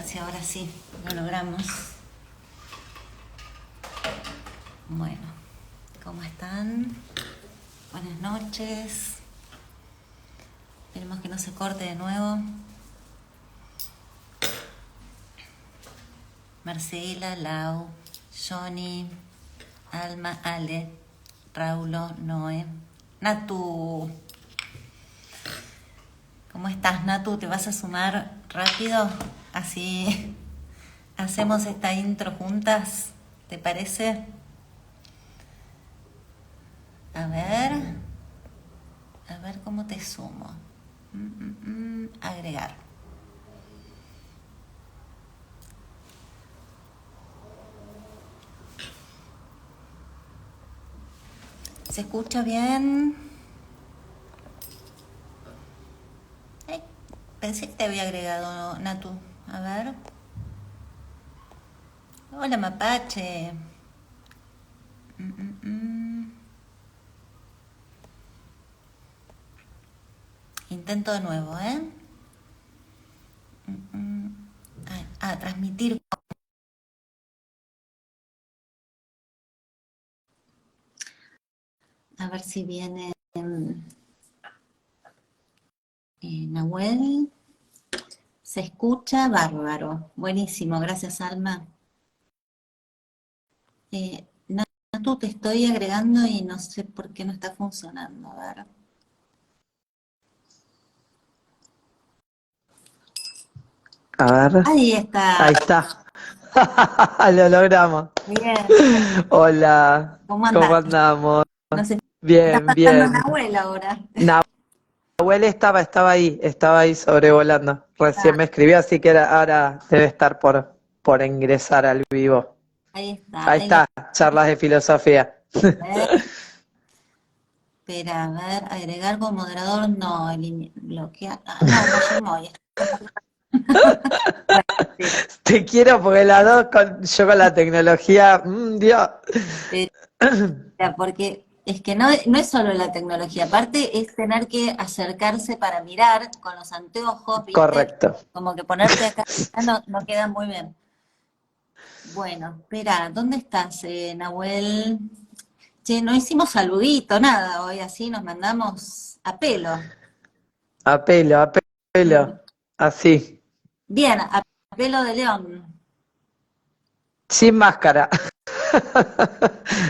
ver si ahora sí lo logramos. Bueno, ¿cómo están? Buenas noches. Esperemos que no se corte de nuevo. Marcela, Lau, Johnny, Alma, Ale, Raulo, Noé, Natu. ¿Cómo estás, Natu? ¿Te vas a sumar rápido? Así hacemos esta intro juntas, ¿te parece? A ver cómo te sumo. Agregar. ¿Se escucha bien? Ay, pensé que te había agregado, Natu. A ver. Hola, Mapache. Intento de nuevo, ¿eh? Transmitir. A ver si viene Nahuel. Se escucha bárbaro. Buenísimo, gracias, Alma. Natu, te estoy agregando y no sé por qué no está funcionando. A ver. A ver, Ahí está. ahí está. Lo logramos. Bien. Hola, ¿Cómo ¿cómo andás? andamos? No sé, está Bien, faltando bien. Nahuel ahora. Nahuel estaba ahí sobrevolando. Recién me escribió, así que ahora debe estar por ingresar al vivo. Ahí está. Ahí Ahí lo está, charlas de filosofía. ver. Espera, a ver, agregar como moderador, no, bloquear. No, me llamó. Bueno, sí. Te quiero porque las dos, yo con la tecnología, Dios. Porque es que no es solo la tecnología, aparte es tener que acercarse para mirar con los anteojos, ¿viste? Correcto. Como que ponerte acá no queda muy bien. Bueno, espera, ¿dónde estás, Nahuel? Che, no hicimos saludito, nada, hoy así nos mandamos a pelo. A pelo, así, Bien, a pelo de león. sin máscara.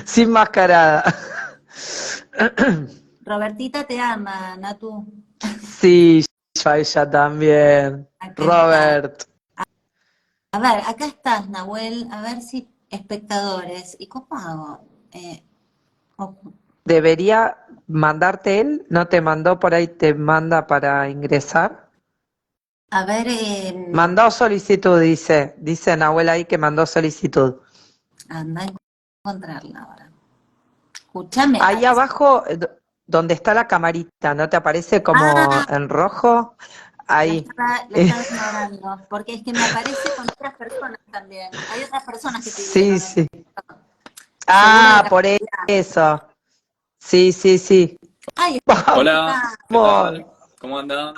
Sin mascarada. Robertita te ama, Natu. Sí, yo a ella también. Acá está. Robert, A ver, acá estás, Nahuel. A ver si espectadores. ¿Y cómo hago? Ojo. ¿debería mandarte él? ¿No te mandó por ahí? ¿Te manda para ingresar? A ver, Mandó solicitud, dice. Dice Nahuel ahí que mandó solicitud. anda a encontrarla ahora. Escúchame. Ahí abajo, donde está la camarita, ¿no te aparece como Ah, en rojo? Ahí. la estaba ignorando. Porque es que me aparece con otras personas también. Hay otras personas que Sí, pidieron. sí. Seguro de Ah, por casualidad. eso. Sí, sí, sí. Ay, Hola, ¿qué Vamos. tal? ¿Cómo andan?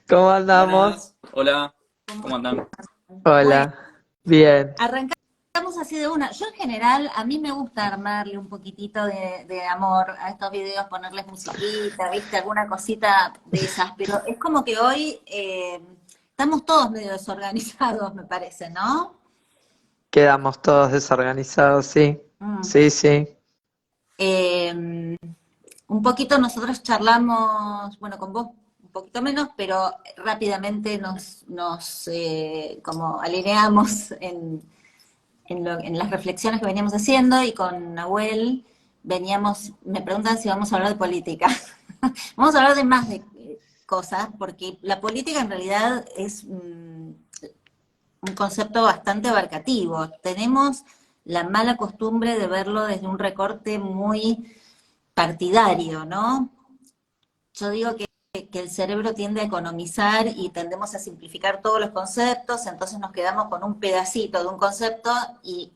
¿Cómo andamos? Buenas, hola, ¿cómo ¿cómo andan? bueno, Hola. Bien. arrancamos así de una. Yo en general, a mí me gusta armarle un poquitito de amor a estos videos, ponerles musiquita, viste, alguna cosita de esas, pero es como que hoy estamos todos medio desorganizados, me parece, ¿no? Quedamos todos desorganizados, sí. Mm. Sí, sí. Eh, un poquito nosotros charlamos, bueno, con vos un poquito menos, pero rápidamente nos como alineamos en las reflexiones que veníamos haciendo y con Nahuel me preguntan si vamos a hablar de política. Vamos a hablar de más de cosas, porque la política en realidad es un concepto bastante abarcativo. Tenemos la mala costumbre de verlo desde un recorte muy partidario, ¿no? Yo digo que el cerebro tiende a economizar y tendemos a simplificar todos los conceptos, entonces nos quedamos con un pedacito de un concepto y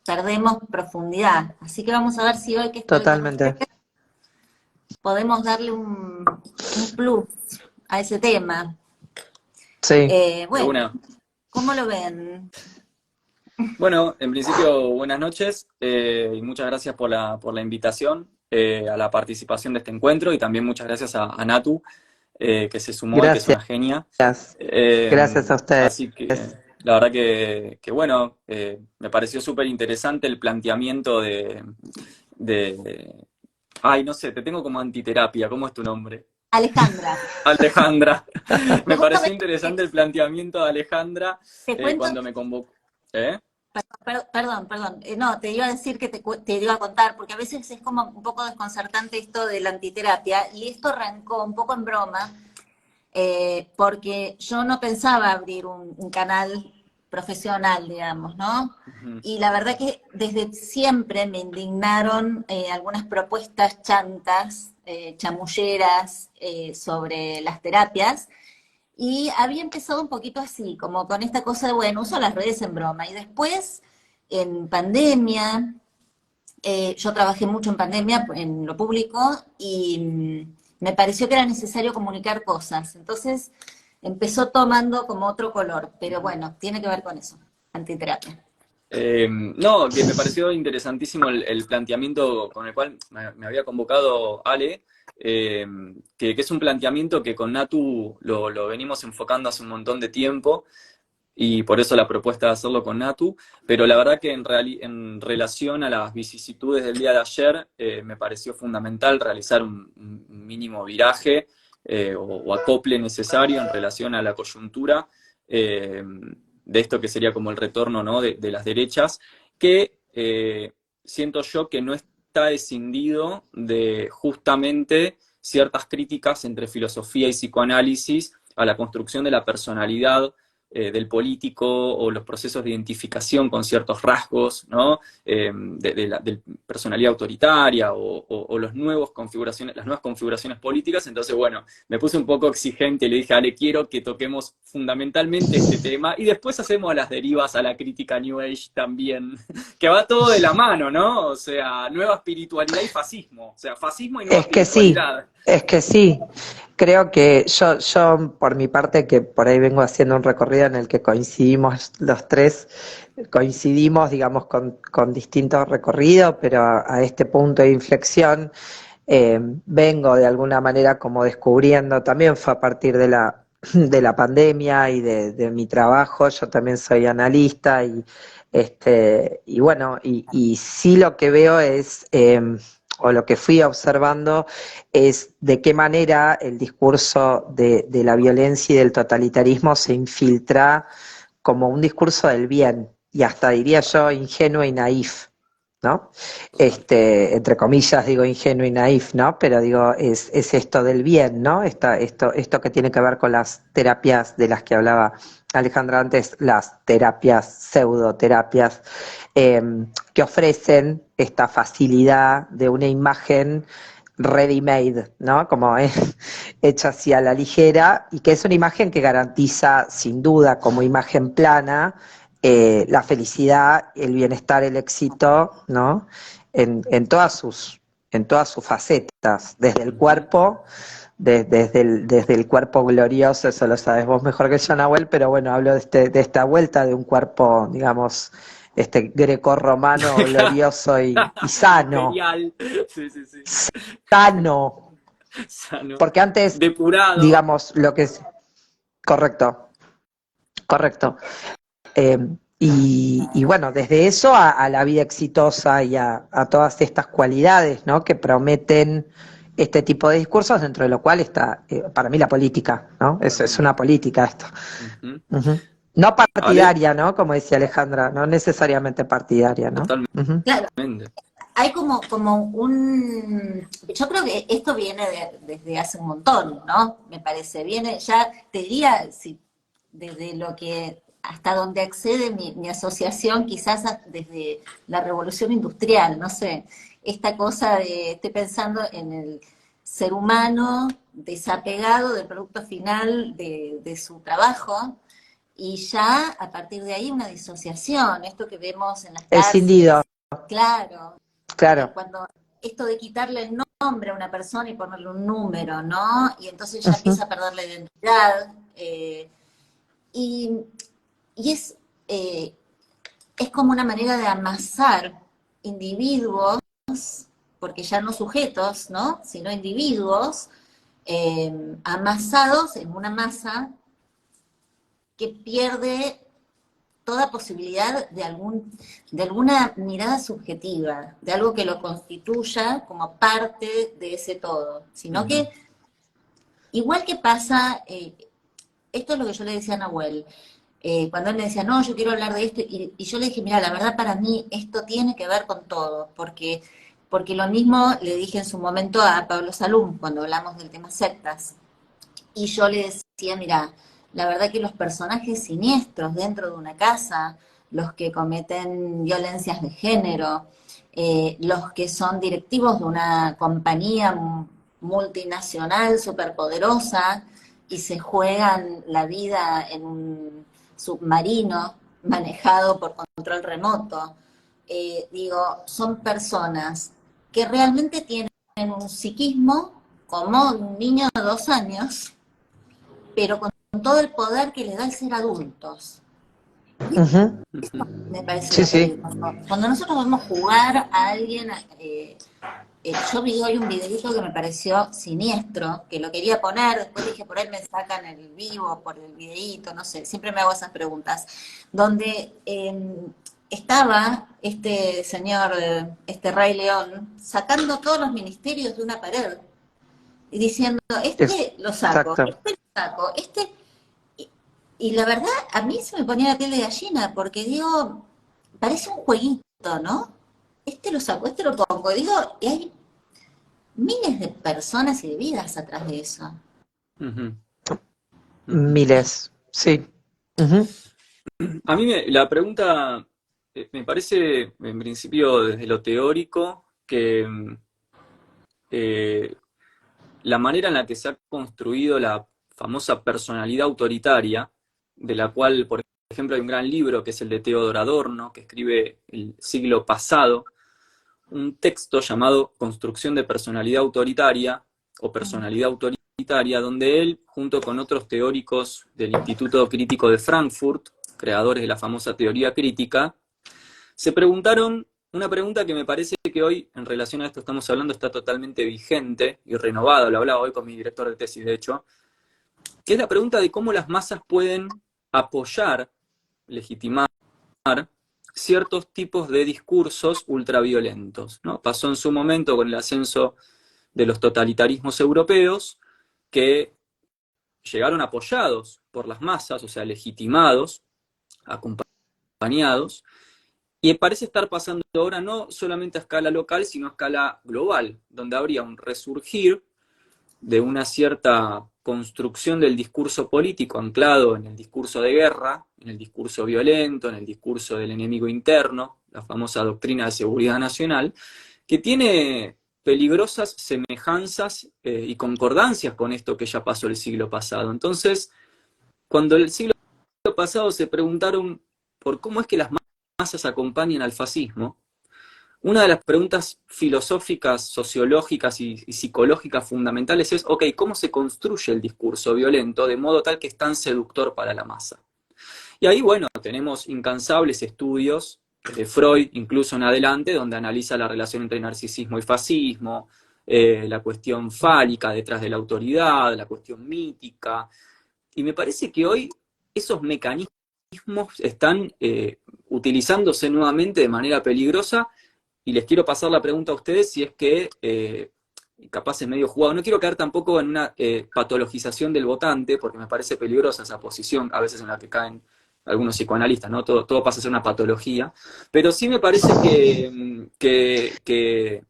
perdemos profundidad. Así que vamos a ver si hoy que estoy con Totalmente. ustedes podemos darle un plus a ese tema. Sí. De Bueno, una. ¿Cómo lo ven? Bueno, en principio, buenas noches y muchas gracias por la invitación a la participación de este encuentro y también muchas gracias a Natu, que se sumó y que es Gracias, una genia. gracias a ustedes. Así que la verdad que bueno, me pareció súper interesante el planteamiento de... Ay, no sé, te tengo como antiterapia, ¿cómo es tu nombre? Alejandra, Alejandra. que Me pareció justamente interesante el planteamiento de Alejandra te cuento, cuando me convocó. ¿Eh? perdón, no, te iba a decir que te iba a contar, porque a veces es como un poco desconcertante esto de la antiterapia, y esto arrancó un poco en broma, porque yo no pensaba abrir un canal profesional, digamos, ¿no? Ujú. Y la verdad que desde siempre me indignaron algunas propuestas chantas, chamulleras, sobre las terapias, y había empezado un poquito así, como con esta cosa de, bueno, uso las redes en broma, y después, en pandemia, yo trabajé mucho en pandemia, en lo público, y me pareció que era necesario comunicar cosas. Entonces empezó tomando como otro color, pero bueno, tiene que ver con eso, antiterapia. No, que me pareció interesantísimo el planteamiento con el cual me había convocado Ale, que es un planteamiento que con Natu lo venimos enfocando hace un montón de tiempo y por eso la propuesta de hacerlo con Natu, pero la verdad que en relación a las vicisitudes del día de ayer, me pareció fundamental realizar un mínimo viraje o acople necesario en relación a la coyuntura de esto que sería como el retorno, ¿no? de las derechas, que siento yo que no está escindido de justamente ciertas críticas entre filosofía y psicoanálisis a la construcción de la personalidad del político o los procesos de identificación con ciertos rasgos, ¿no? De personalidad autoritaria o las nuevas configuraciones políticas. Entonces, bueno, me puse un poco exigente y le dije, Ale, quiero que toquemos fundamentalmente este tema y después hacemos las derivas a la crítica New Age también, que va todo de la mano, ¿no? O sea, nueva espiritualidad y fascismo, o sea, fascismo y nueva Es que sí, espiritualidad. es que sí. Creo que yo por mi parte, que por ahí vengo haciendo un recorrido en el que coincidimos los tres, coincidimos, digamos, con distintos recorridos, pero a este punto de inflexión vengo de alguna manera como descubriendo, también fue a partir de de la pandemia y de mi trabajo, yo también soy analista y bueno, y sí lo que veo es, o lo que fui observando, es de qué manera el discurso de la violencia y del totalitarismo se infiltra como un discurso del bien, y hasta diría yo ingenuo y naif, ¿no? Total. Entre comillas digo ingenuo y naif, ¿no? Pero digo, es esto del bien, ¿no? Esto que tiene que ver con las terapias de las que hablaba Alejandra antes, las terapias, pseudoterapias, eh, que ofrecen esta facilidad de una imagen ready-made, ¿no? Como es hecha así a la ligera, y que es una imagen que garantiza, sin duda, como imagen plana, la felicidad, el bienestar, el éxito, ¿no? En todas sus facetas, desde el Ujú. cuerpo, desde el cuerpo glorioso, eso lo sabes vos mejor que yo, Nahuel, pero bueno, hablo de esta vuelta de un cuerpo, digamos, grecorromano glorioso y sano, Imperial. Sí, sí, sí. sano, Sano. porque antes, Depurado. digamos, lo que es correcto, correcto. Eh, y bueno, desde eso a la vida exitosa y a todas estas cualidades, ¿no? Que prometen este tipo de discursos, dentro de lo cual está, para mí, la política, ¿no? Es Ujú, una política esto. ujú. Ujú. No Ale, partidaria, ¿no? Como decía Alejandra, no necesariamente partidaria, ¿no? totalmente. Ujú. Claro, hay como un... Yo creo que esto viene desde hace un montón, ¿no? Me parece. Viene, ya te diría, si, desde lo que, hasta donde accede mi asociación, quizás desde la revolución industrial, no sé. Esta cosa de, estoy pensando en el ser humano desapegado del producto final de su trabajo, y ya a partir de ahí una disociación, esto que vemos en las Escindido, cárceles, claro, claro. cuando esto de quitarle el nombre a una persona y ponerle un número, ¿no? Y entonces ya Ujú. empieza a perder la identidad. Y eh, es como una manera de amasar individuos, porque ya no sujetos, ¿no? Sino individuos amasados en una masa que pierde toda posibilidad de alguna mirada subjetiva, de algo que lo constituya como parte de ese todo, sino que, igual que pasa, esto es lo que yo le decía a Nahuel, cuando él me decía, no, yo quiero hablar de esto, y yo le dije, mira, la verdad para mí esto tiene que ver con todo, porque lo mismo le dije en su momento a Pablo Salum, cuando hablamos del tema sectas, y yo le decía, mira, la verdad que los personajes siniestros dentro de una casa, los que cometen violencias de género, los que son directivos de una compañía multinacional superpoderosa y se juegan la vida en un submarino manejado por control remoto, digo, son personas que realmente tienen un psiquismo como un niño de 2 años, pero con todo el poder que les da el ser adultos. Ujú. Esto me parece Sí, lo sí. peligroso. Cuando nosotros vamos a jugar a alguien, yo vi hoy un videito que me pareció siniestro, que lo quería poner, después dije, por ahí me sacan el vivo, por el videito, no sé, siempre me hago esas preguntas, donde estaba este señor, este Rey León, sacando todos los ministerios de una pared, y diciendo, este lo saco, Exacto. este lo saco, este... Y la verdad, a mí se me ponía la piel de gallina, porque digo, parece un jueguito, ¿no? Este lo saco, este lo pongo. Digo, y hay miles de personas y de vidas atrás de eso. Miles, sí. Ujú. A mí la pregunta me parece, en principio, desde lo teórico, que la manera en la que se ha construido la famosa personalidad autoritaria, de la cual, por ejemplo, hay un gran libro que es el de Theodor Adorno, que escribe el siglo pasado, un texto llamado Construcción de Personalidad Autoritaria o Personalidad Autoritaria, donde él, junto con otros teóricos del Instituto Crítico de Frankfurt, creadores de la famosa teoría crítica, se preguntaron una pregunta que me parece que hoy, en relación a esto que estamos hablando, está totalmente vigente y renovada, lo hablaba hoy con mi director de tesis, de hecho, que es la pregunta de cómo las masas pueden apoyar, legitimar ciertos tipos de discursos ultraviolentos, ¿no? Pasó en su momento con el ascenso de los totalitarismos europeos, que llegaron apoyados por las masas, o sea, legitimados, acompañados, y parece estar pasando ahora no solamente a escala local, sino a escala global, donde habría un resurgir de una cierta construcción del discurso político anclado en el discurso de guerra, en el discurso violento, en el discurso del enemigo interno, la famosa doctrina de seguridad nacional, que tiene peligrosas semejanzas y concordancias con esto que ya pasó el siglo pasado. Entonces, cuando el siglo pasado se preguntaron por cómo es que las masas acompañan al fascismo, una de las preguntas filosóficas, sociológicas y psicológicas fundamentales es, ok, ¿cómo se construye el discurso violento de modo tal que es tan seductor para la masa? Y ahí, bueno, tenemos incansables estudios de Freud, incluso en adelante, donde analiza la relación entre narcisismo y fascismo, la cuestión fálica detrás de la autoridad, la cuestión mítica. Y me parece que hoy esos mecanismos están utilizándose nuevamente de manera peligrosa. Y les quiero pasar la pregunta a ustedes si es que, capaz es medio jugado, no quiero caer tampoco en una patologización del votante, porque me parece peligrosa esa posición, a veces en la que caen algunos psicoanalistas, ¿no? Todo pasa a ser una patología, pero sí me parece que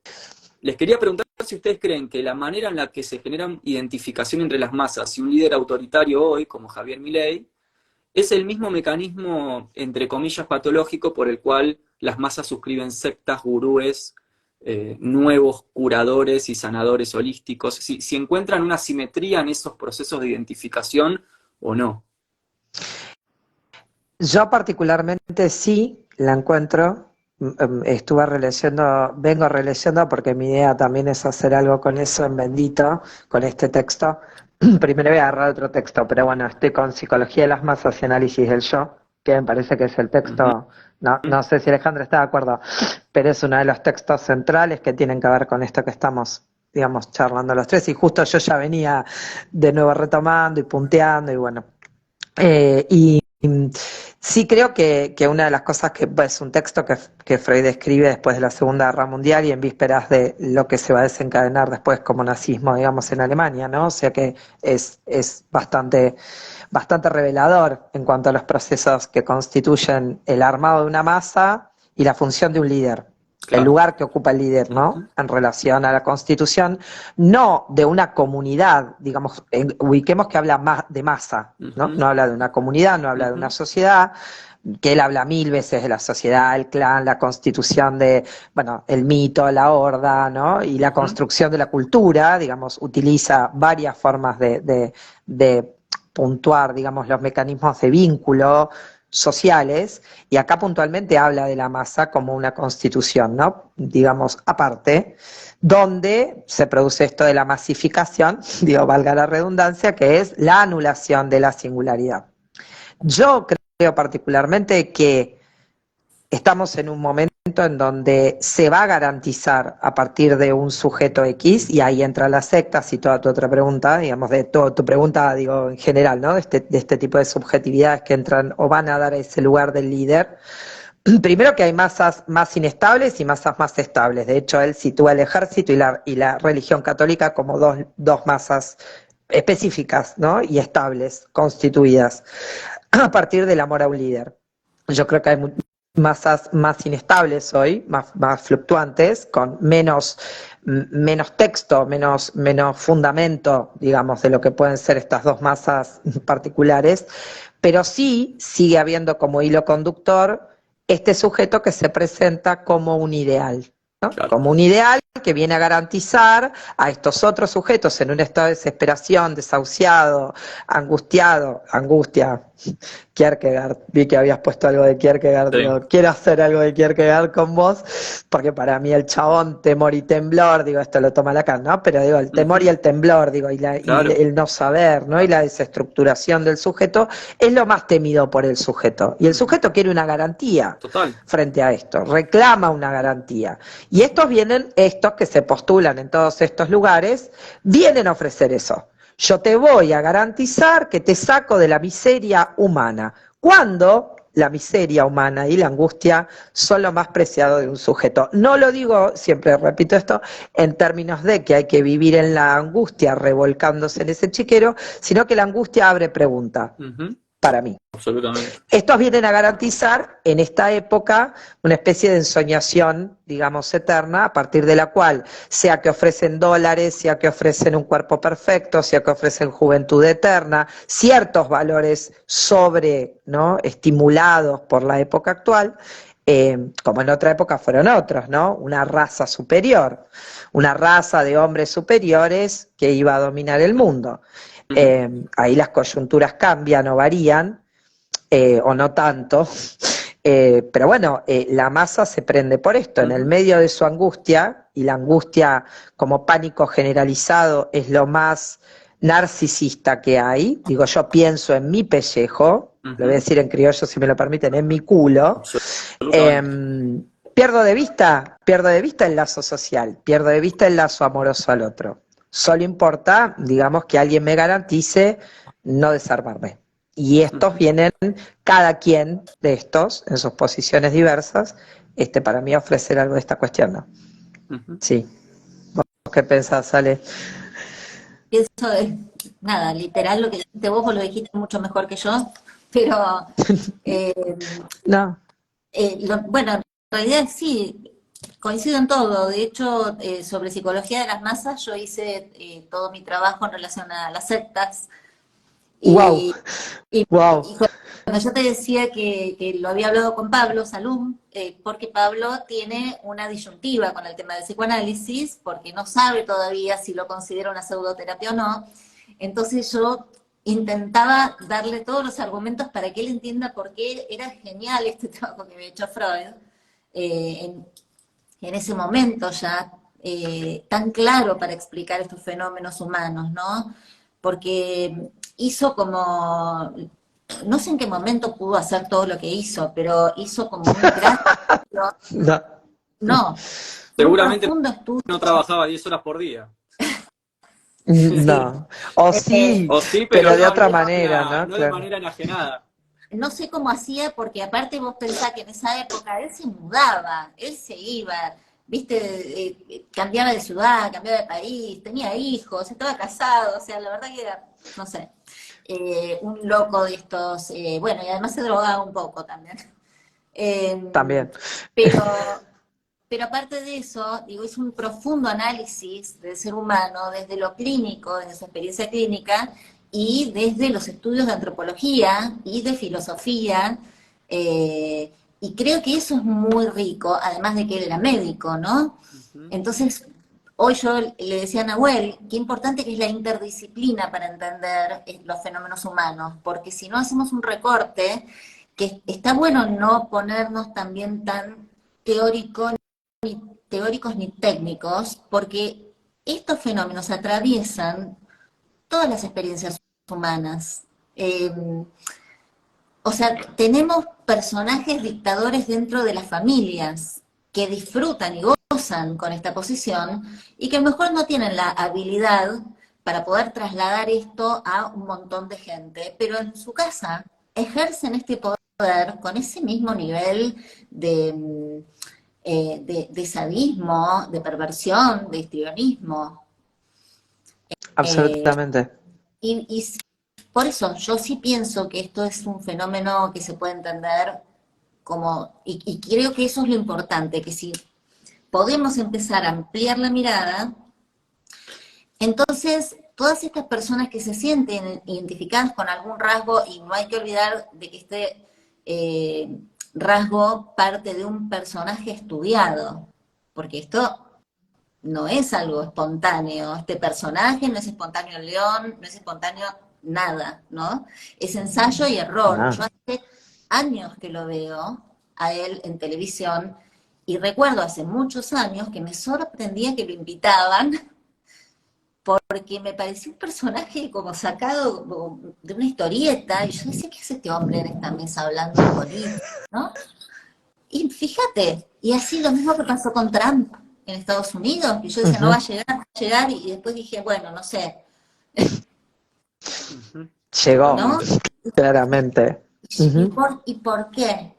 les quería preguntar si ustedes creen que la manera en la que se generan identificación entre las masas y un líder autoritario hoy, como Javier Milei, es el mismo mecanismo, entre comillas, patológico por el cual las masas suscriben sectas, gurúes, nuevos curadores y sanadores holísticos, si encuentran una simetría en esos procesos de identificación o no. Yo particularmente sí la encuentro. Vengo releyendo porque mi idea también es hacer algo con eso en Bendito, con este texto. Primero voy a agarrar otro texto, pero bueno, estoy con Psicología de las Masas y Análisis del Yo, que me parece que es el texto, no sé si Alejandra está de acuerdo, pero es uno de los textos centrales que tienen que ver con esto que estamos, digamos, charlando los tres, y justo yo ya venía de nuevo retomando y punteando, y bueno, y sí creo que una de las cosas que pues, es un texto que Freud escribe después de la Segunda Guerra Mundial y en vísperas de lo que se va a desencadenar después como nazismo, digamos, en Alemania, ¿no? O sea que es bastante revelador en cuanto a los procesos que constituyen el armado de una masa y la función de un líder. El Claro. lugar que ocupa el líder, ¿no? En relación a la constitución, no de una comunidad, digamos, ubiquemos que habla más de masa, ¿no? No habla de una comunidad, no habla de una sociedad, que él habla 1000 veces de la sociedad, el clan, la constitución de, bueno, el mito, la horda, ¿no? Y la construcción de la cultura, digamos, utiliza varias formas de puntuar, digamos, los mecanismos de vínculo sociales, y acá puntualmente habla de la masa como una constitución, ¿no? Digamos, aparte, donde se produce esto de la masificación, digo, valga la redundancia, que es la anulación de la singularidad. Yo creo particularmente que estamos en un momento en donde se va a garantizar a partir de un sujeto X, y ahí entra las sectas y toda tu otra pregunta, digamos, de toda tu pregunta, digo, en general, ¿no? De este tipo de subjetividades que entran o van a dar ese lugar del líder. Primero que hay masas más inestables y masas más estables. De hecho, él sitúa el ejército y la religión católica como dos masas específicas, ¿no? Y estables, constituidas, a partir del amor a un líder. Yo creo que hay masas más inestables hoy, más fluctuantes, con menos texto, menos fundamento, digamos, de lo que pueden ser estas dos masas particulares, pero sí sigue habiendo como hilo conductor este sujeto que se presenta como un ideal, ¿no? Claro. Como un ideal que viene a garantizar a estos otros sujetos en un estado de desesperación, desahuciado, angustia. Kierkegaard, vi que habías puesto algo de Kierkegaard, Sí. digo, quiero hacer algo de Kierkegaard con vos, porque para mí el chabón, temor y temblor, digo, esto lo toma Lacan, ¿no? Pero digo, el temor y el temblor, digo, Claro. y el no saber, ¿no? Y la desestructuración del sujeto es lo más temido por el sujeto. Y el sujeto quiere una garantía Total. frente a esto, reclama una garantía. Y estos que se postulan en todos estos lugares, vienen a ofrecer eso. Yo te voy a garantizar que te saco de la miseria humana. Cuando la miseria humana y la angustia son lo más preciado de un sujeto. No lo digo, siempre repito esto, en términos de que hay que vivir en la angustia revolcándose en ese chiquero, sino que la angustia abre pregunta, para mí. Absolutamente. Estos vienen a garantizar en esta época una especie de ensoñación, digamos, eterna, a partir de la cual, sea que ofrecen dólares, sea que ofrecen un cuerpo perfecto, sea que ofrecen juventud eterna, ciertos valores ¿no? estimulados por la época actual, como en otra época fueron otros, ¿no? Una raza superior, una raza de hombres superiores que iba a dominar el mundo. Ahí las coyunturas cambian o varían, o no tanto, pero bueno, la masa se prende por esto, en el medio de su angustia, y la angustia como pánico generalizado es lo más narcisista que hay, digo, yo pienso en mi pellejo, lo voy a decir en criollo si me lo permiten, en mi culo, pierdo de vista el lazo social, pierdo de vista el lazo amoroso al otro, solo importa, digamos, que alguien me garantice no desarmarme. Y estos vienen, cada quien de estos, en sus posiciones diversas, para mí ofrecer algo de esta cuestión, ¿no? Sí. ¿Vos qué pensás, Ale? Pienso, nada, literal lo que dijiste vos lo dijiste mucho mejor que yo, pero No. bueno, en realidad sí, coincido en todo. De hecho, sobre psicología de las masas, yo hice todo mi trabajo en relación a las sectas. Wow. Y Wow. cuando yo te decía que lo había hablado con Pablo Salum, porque Pablo tiene una disyuntiva con el tema del psicoanálisis, porque no sabe todavía si lo considera una pseudoterapia o no. Entonces yo intentaba darle todos los argumentos para que él entienda por qué era genial este trabajo que había hecho Freud, en ese momento ya tan claro para explicar estos fenómenos humanos, ¿no? Porque hizo como no sé en qué momento pudo hacer todo lo que hizo, pero hizo como un gran... No. No, fue un Seguramente profundo estudio. no trabajaba 10 horas por día. Sí. No. O sí, O sí, pero pero de no, otra manera, ¿no? no de Claro. manera enajenada. No sé cómo hacía, porque aparte vos pensás que en esa época él se mudaba, él se iba, viste, cambiaba de ciudad, cambiaba de país, tenía hijos, estaba casado, o sea, la verdad que era, no sé, un loco de estos, bueno, y además se drogaba un poco también. También. Pero, pero aparte de eso, digo, es un profundo análisis del ser humano desde lo clínico, desde su experiencia clínica y desde los estudios de antropología y de filosofía. eh, y creo que eso es muy rico, además de que él era médico, ¿no? Ujú. Entonces, hoy yo le decía a Nahuel, qué importante que es la interdisciplina para entender los fenómenos humanos, porque si no hacemos un recorte, que está bueno no ponernos también tan teórico, teóricos ni técnicos, porque estos fenómenos atraviesan todas las experiencias humanas. Eh, o sea, tenemos personajes dictadores dentro de las familias que disfrutan y gozan con esta posición y que a lo mejor no tienen la habilidad para poder trasladar esto a un montón de gente, pero en su casa ejercen este poder con ese mismo nivel de, de sadismo, de perversión, de histrionismo. Absolutamente. Y por eso yo sí pienso que esto es un fenómeno que se puede entender como, y creo que eso es lo importante, que si podemos empezar a ampliar la mirada, entonces todas estas personas que se sienten identificadas con algún rasgo, y no hay que olvidar de que este rasgo parte de un personaje estudiado, porque esto no es algo espontáneo, este personaje no es espontáneo León, no es espontáneo nada, ¿no? Es ensayo y error. Yo No. hace años que lo veo a él en televisión y recuerdo hace muchos años que me sorprendía que lo invitaban porque me parecía un personaje como sacado de una historieta y yo decía, ¿qué es este hombre en esta mesa hablando de política, ¿no? Y fíjate, y así lo mismo que pasó con Trump en Estados Unidos, que yo decía, no Ujú. va a llegar, y después dije, bueno, no sé, Ujú. Llegó, ¿no? claramente. Ujú. Y por qué?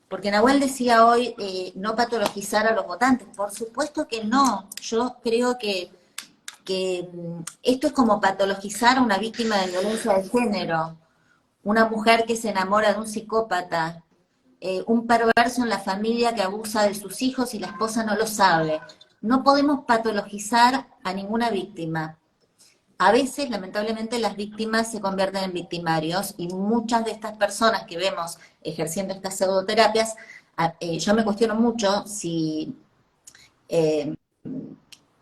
Porque Nahuel decía hoy no patologizar a los votantes. Por supuesto que no. Yo creo que esto es como patologizar a una víctima de violencia de género, una mujer que se enamora de un psicópata, un perverso en la familia que abusa de sus hijos y la esposa no lo sabe. No podemos patologizar a ninguna víctima. A veces, lamentablemente, las víctimas se convierten en victimarios y muchas de estas personas que vemos ejerciendo estas pseudoterapias, yo me cuestiono mucho si eh,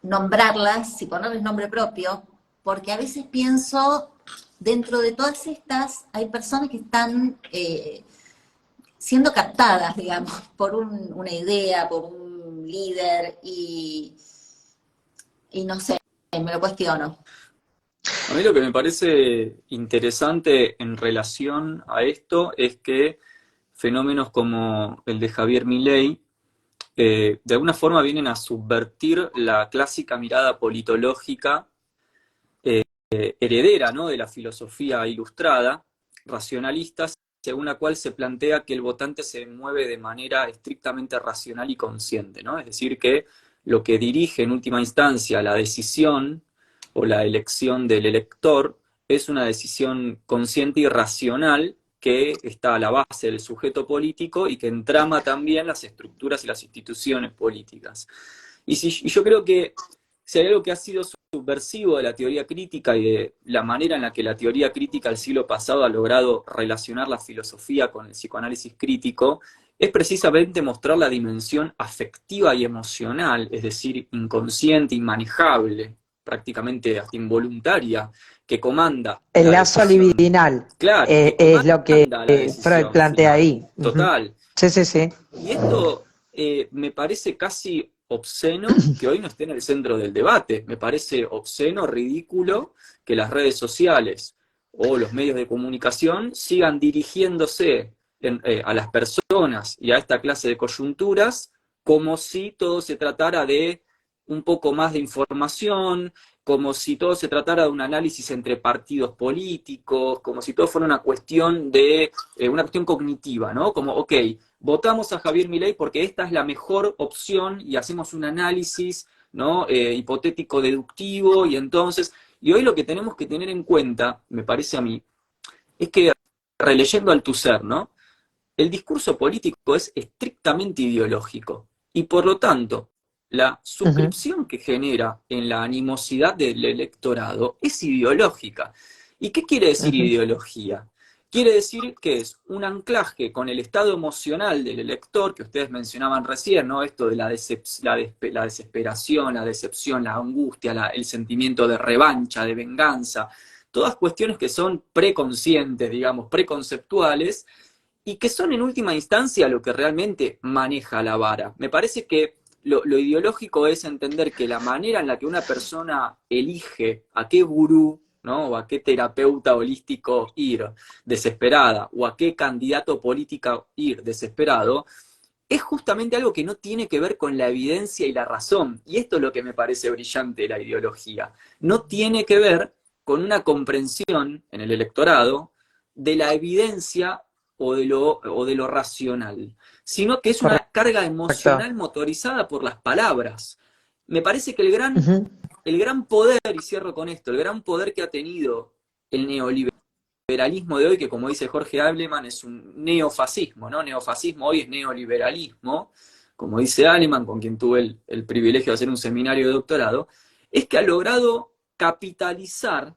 nombrarlas, si ponerles nombre propio, porque a veces pienso, dentro de todas estas, hay personas que están siendo captadas, digamos, por una idea, por un líder, y no sé, me lo cuestiono. A mí lo que me parece interesante en relación a esto es que fenómenos como el de Javier Milei de alguna forma vienen a subvertir la clásica mirada politológica heredera, ¿no?, de la filosofía ilustrada, racionalista, según la cual se plantea que el votante se mueve de manera estrictamente racional y consciente, ¿no? Es decir, que lo que dirige en última instancia la decisión o la elección del elector es una decisión consciente y racional que está a la base del sujeto político y que entrama también las estructuras y las instituciones políticas. Y yo creo que si hay algo que ha sido subversivo de la teoría crítica y de la manera en la que la teoría crítica del siglo pasado ha logrado relacionar la filosofía con el psicoanálisis crítico, es precisamente mostrar la dimensión afectiva y emocional, es decir, inconsciente, inmanejable, prácticamente hasta involuntaria, que comanda El la lazo decisión. libidinal Claro, que es lo que comanda la Freud decisión plantea final. ahí. Ujú. Total. Sí, sí, sí. Y esto me parece casi obsceno que hoy no esté en el centro del debate. Me parece obsceno, ridículo que las redes sociales, o los medios de comunicación sigan dirigiéndose a las personas y a esta clase de coyunturas como si todo se tratara de un poco más de información, como si todo se tratara de un análisis entre partidos políticos, como si todo fuera una cuestión de una cuestión cognitiva, ¿no? Como, ok, votamos a Javier Milei porque esta es la mejor opción y hacemos un análisis, ¿no? Hipotético deductivo, y entonces, y hoy lo que tenemos que tener en cuenta, me parece a mí, es que, releyendo Althusser, ¿no? El discurso político es estrictamente ideológico y por lo tanto la Ujú, suscripción que genera en la animosidad del electorado es ideológica. ¿Y qué quiere decir ujú. ideología? Quiere decir que es un anclaje con el estado emocional del elector, que ustedes mencionaban recién, ¿no? Esto de la desesperación, la decepción, la angustia, el sentimiento de revancha, de venganza, todas cuestiones que son preconscientes, digamos, preconceptuales, y que son en última instancia lo que realmente maneja la vara. Me parece que lo ideológico es entender que la manera en la que una persona elige a qué gurú, ¿no? O a qué terapeuta holístico ir desesperada, o a qué candidato político ir desesperado, es justamente algo que no tiene que ver con la evidencia y la razón. Y esto es lo que me parece brillante de la ideología. No tiene que ver con una comprensión en el electorado de la evidencia o de lo racional, sino que es una carga Correcto. emocional motorizada por las palabras. Me parece que Ujú. el gran poder, y cierro con esto, el gran poder que ha tenido el neoliberalismo de hoy, que como dice Jorge Ableman, es un neofascismo, ¿no? Neofascismo hoy es neoliberalismo, como dice Aleman, con quien tuve el privilegio de hacer un seminario de doctorado, es que ha logrado capitalizar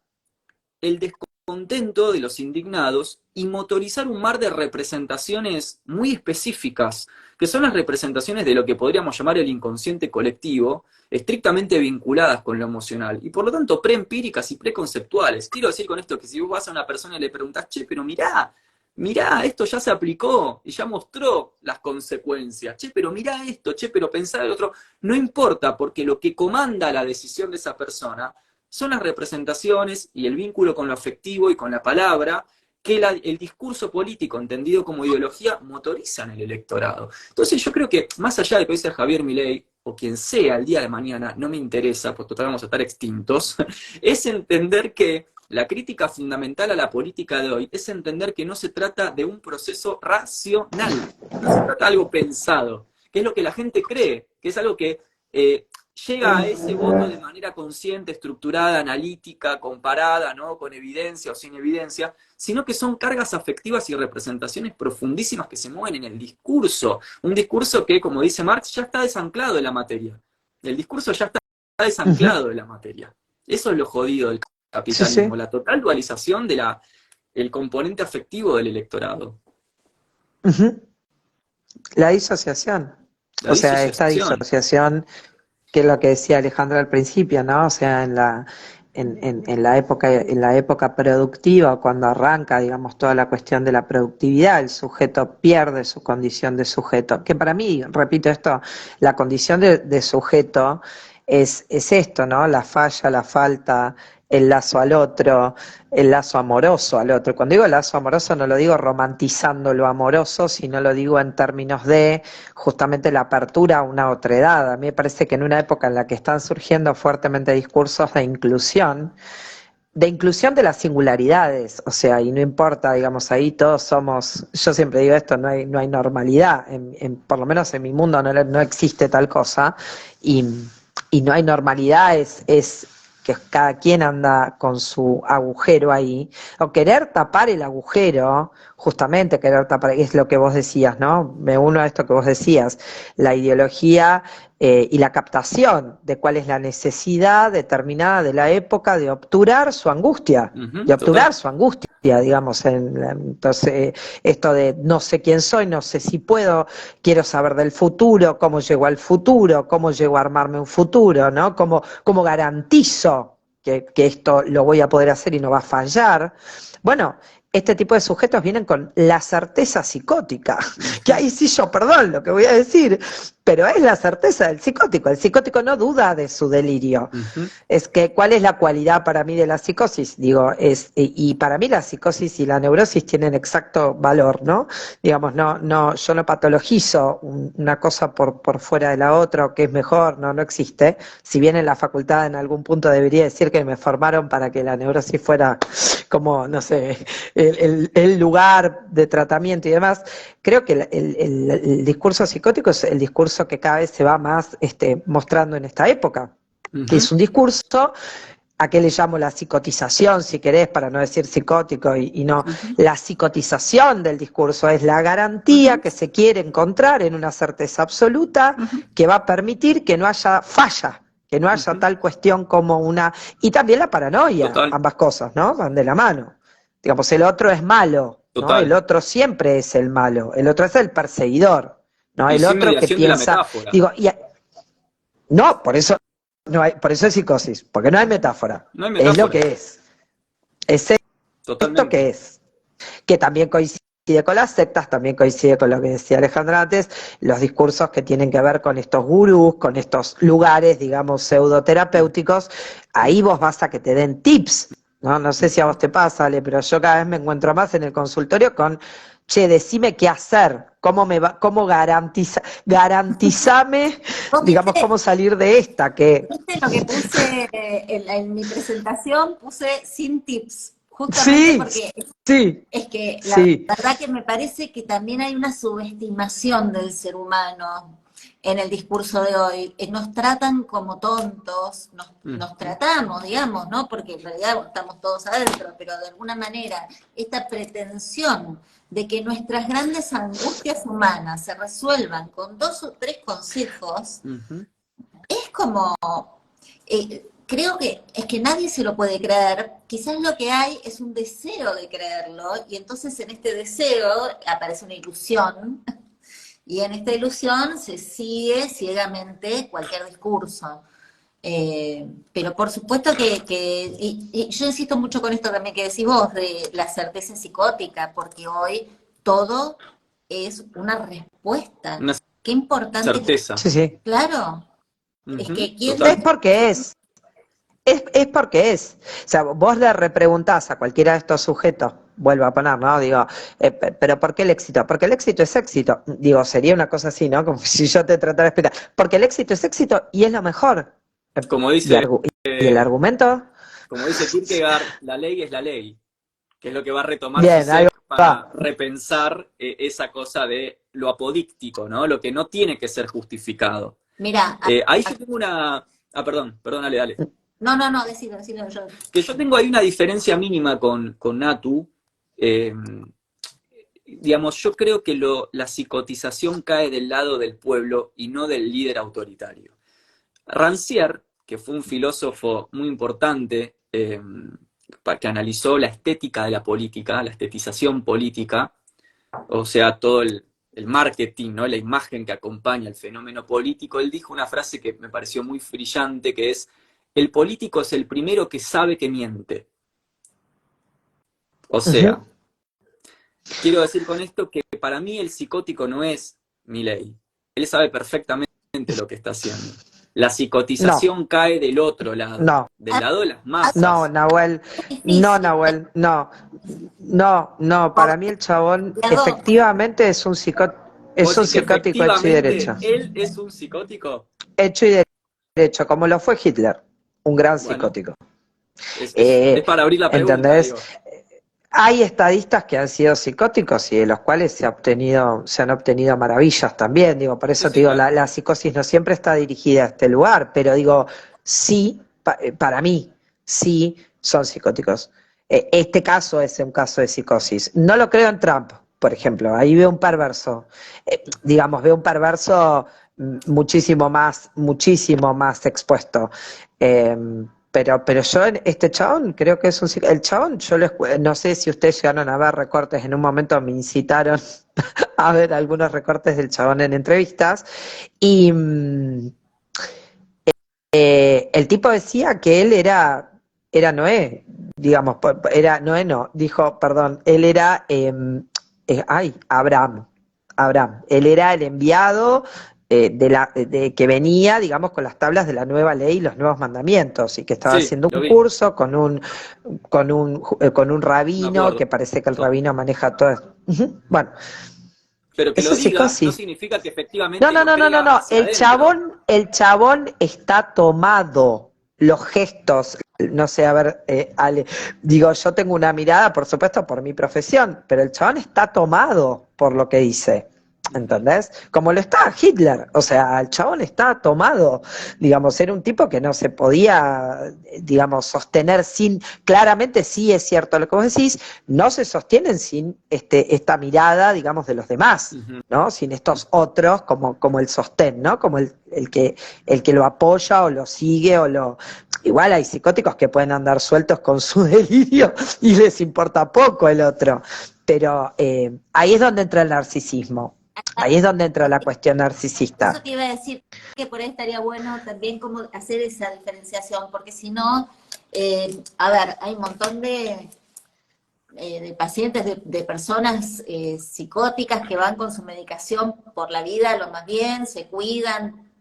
el descontento de los indignados y motorizar un mar de representaciones muy específicas, que son las representaciones de lo que podríamos llamar el inconsciente colectivo, estrictamente vinculadas con lo emocional, y por lo tanto preempíricas y preconceptuales. Quiero decir con esto que si vos vas a una persona y le preguntás, che, pero mirá, esto ya se aplicó y ya mostró las consecuencias, che, pero mirá esto, che, pero pensá el otro, no importa, porque lo que comanda la decisión de esa persona son las representaciones y el vínculo con lo afectivo y con la palabra que el discurso político, entendido como ideología, motoriza en el electorado. Entonces yo creo que, más allá de que hoy sea Javier Milei, o quien sea el día de mañana, no me interesa, pues total vamos a estar extintos, es entender que la crítica fundamental a la política de hoy es entender que no se trata de un proceso racional, no se trata de algo pensado, que es lo que la gente cree, que es algo que llega a ese voto de manera consciente, estructurada, analítica, comparada, ¿no? Con evidencia o sin evidencia, sino que son cargas afectivas y representaciones profundísimas que se mueven en el discurso. Un discurso que, como dice Marx, ya está desanclado de la materia. El discurso ya está Ujú. desanclado de la materia. Eso es lo jodido del Sí, capitalismo, sí. la total dualización de el componente afectivo del electorado, Ujú. La disociación. la O sea, esta disociación. disociación, que es lo que decía Alejandra al principio, ¿no? O sea, en la época productiva, cuando arranca, digamos, toda la cuestión de la productividad, el sujeto pierde su condición de sujeto. Que para mí, repito esto, la condición de sujeto es esto, ¿no? La falla, la falta, el lazo al otro, el lazo amoroso al otro. Cuando digo lazo amoroso no lo digo romantizando lo amoroso, sino lo digo en términos de justamente la apertura a una otredad. A mí me parece que en una época en la que están surgiendo fuertemente discursos de inclusión de las singularidades, o sea, y no importa, digamos, ahí todos somos, yo siempre digo esto, no hay normalidad, por lo menos en mi mundo no existe tal cosa, y, y no hay normalidad, es que cada quien anda con su agujero ahí, o querer tapar el agujero, justamente querer tapar, es lo que vos decías, ¿no? Me uno a esto que vos decías, la ideología y la captación de cuál es la necesidad determinada de la época Ujú, de total. obturar su angustia, digamos. Entonces, esto de no sé quién soy, no sé si puedo, quiero saber del futuro, cómo llego al futuro, cómo llego a armarme un futuro, ¿no? Cómo garantizo que esto lo voy a poder hacer y no va a fallar. Bueno, este tipo de sujetos vienen con la certeza psicótica, que ahí sí yo, perdón lo que voy a decir, pero es la certeza del psicótico. El psicótico no duda de su delirio. Es que, ¿cuál es la cualidad para mí de la psicosis? Digo, y para mí la psicosis y la neurosis tienen exacto valor, ¿no? Digamos, yo no patologizo una cosa por fuera de la otra, o que es mejor, no existe. Si bien en la facultad en algún punto debería decir que me formaron para que la neurosis fuera como, no sé, el lugar de tratamiento y demás, creo que el discurso psicótico es el discurso que cada vez se va más mostrando en esta época, que es un discurso a que le llamo la psicotización, si querés, para no decir psicótico, y no, la psicotización del discurso es la garantía que se quiere encontrar en una certeza absoluta que va a permitir que no haya falla, que no haya tal cuestión como una... Y también la paranoia, Total. ambas cosas, ¿no? Van de la mano. Digamos, el otro es malo, ¿no? Total. El otro siempre es el malo, el otro es el perseguidor, ¿no? Y El sin otro que mediación de la piensa... metáfora. Digo, no, por eso por eso es psicosis, porque no hay metáfora. No hay metáfora. Es lo que es. Es esto Totalmente. que es. Que también coincide con las sectas, también coincide con lo que decía Alejandra antes, los discursos que tienen que ver con estos gurús, con estos lugares, digamos, pseudoterapéuticos. Ahí vos vas a que te den tips, ¿no? No sé si a vos te pasa, Ale, pero yo cada vez me encuentro más en el consultorio con, che, decime qué hacer, cómo garantizame, digamos, cómo salir de esta, que... ¿Viste lo que puse en mi presentación? Puse sin tips, justamente Sí, porque sí, es que la sí. verdad que me parece que también hay una subestimación del ser humano en el discurso de hoy. Nos tratan como tontos, nos tratamos, digamos, ¿no? Porque en realidad estamos todos adentro, pero de alguna manera esta pretensión de que nuestras grandes angustias humanas se resuelvan con 2 o 3 consejos, es como, creo que es que nadie se lo puede creer, quizás lo que hay es un deseo de creerlo, y entonces en este deseo aparece una ilusión, y en esta ilusión se sigue ciegamente cualquier discurso. Pero por supuesto y yo insisto mucho con esto también que decís vos, de la certeza psicótica, porque hoy todo es una respuesta. Una Qué importante. certeza. Sí, sí. Claro. Es que ¿quién Es porque es. Es porque es. O sea, vos le repreguntás a cualquiera de estos sujetos, vuelvo a poner, ¿no? Digo, pero ¿por qué el éxito? Porque el éxito es éxito. Digo, sería una cosa así, ¿no? Como si yo te tratara de explicar. Porque el éxito es éxito y es lo mejor. Como dice, ¿Y el argumento? como dice Kierkegaard, la ley es la ley, que es lo que va a retomar Bien, ahí para va. repensar esa cosa de lo apodíctico, ¿no? Lo que no tiene que ser justificado. Mira, Ahí yo tengo una... Ah, perdón, dale. no, decilo yo. Que yo tengo ahí una diferencia mínima con Natu. Digamos, yo creo que la psicotización cae del lado del pueblo y no del líder autoritario. Rancière, que fue un filósofo muy importante, que analizó la estética de la política, la estetización política, o sea, todo el marketing, ¿no? La imagen que acompaña el fenómeno político, él dijo una frase que me pareció muy brillante, que es: el político es el primero que sabe que miente. O sea, quiero decir con esto que para mí el psicótico no es Milei. Él sabe perfectamente lo que está haciendo. La psicotización cae del otro lado, del lado de las masas. No, Nahuel, no, para mí el chabón efectivamente es un psicótico hecho y derecho. ¿Él es un psicótico? Hecho y derecho, como lo fue Hitler, un gran psicótico. Es para abrir la pregunta, ¿entendés? digo. Hay estadistas que han sido psicóticos y de los cuales se han obtenido maravillas también, digo, por eso te digo, claro. La psicosis no siempre está dirigida a este lugar, pero digo, sí, para mí, sí son psicóticos. Este caso es un caso de psicosis. No lo creo en Trump, por ejemplo, ahí veo un perverso, veo un perverso muchísimo más expuesto. Pero yo, este chabón, creo que es el chabón, no sé si ustedes llegaron a ver recortes, en un momento me incitaron a ver algunos recortes del chabón en entrevistas, y el tipo decía que él era Noé, digamos, era, no, dijo, perdón, él era, Abraham, él era el enviado que venía, digamos, con las tablas de la nueva ley y los nuevos mandamientos, y que estaba Sí, haciendo lo un vi, curso con un me rabino, acuerdo. que parece que el rabino maneja todo esto. Ujú. Bueno, Pero que eso lo es diga no psicosis. significa que No, efectivamente no, lo no, no, no, crea no. hacia El adentro. chabón, el chabón está tomado. Los gestos, no sé, a ver, Ale, digo, yo tengo una mirada, por supuesto, por mi profesión, pero el chabón está tomado por lo que dice. Ujú. ¿Entendés? Como lo está Hitler, o sea, el chabón está tomado, digamos, era un tipo que no se podía, digamos, sostener sin, claramente sí es cierto lo que vos decís, no se sostienen sin esta mirada, digamos, de los demás. Ujú. ¿No? Sin estos otros como el sostén, ¿no? Como el que lo apoya o lo sigue o lo... Igual hay psicóticos que pueden andar sueltos con su delirio y les importa poco el otro, pero ahí es donde entra el narcisismo, ahí es donde entra la cuestión Eso narcisista. te iba a decir que por ahí estaría bueno también como hacer esa diferenciación, porque si no, a ver, hay un montón de pacientes, de personas psicóticas que van con su medicación por la vida lo más bien, se cuidan,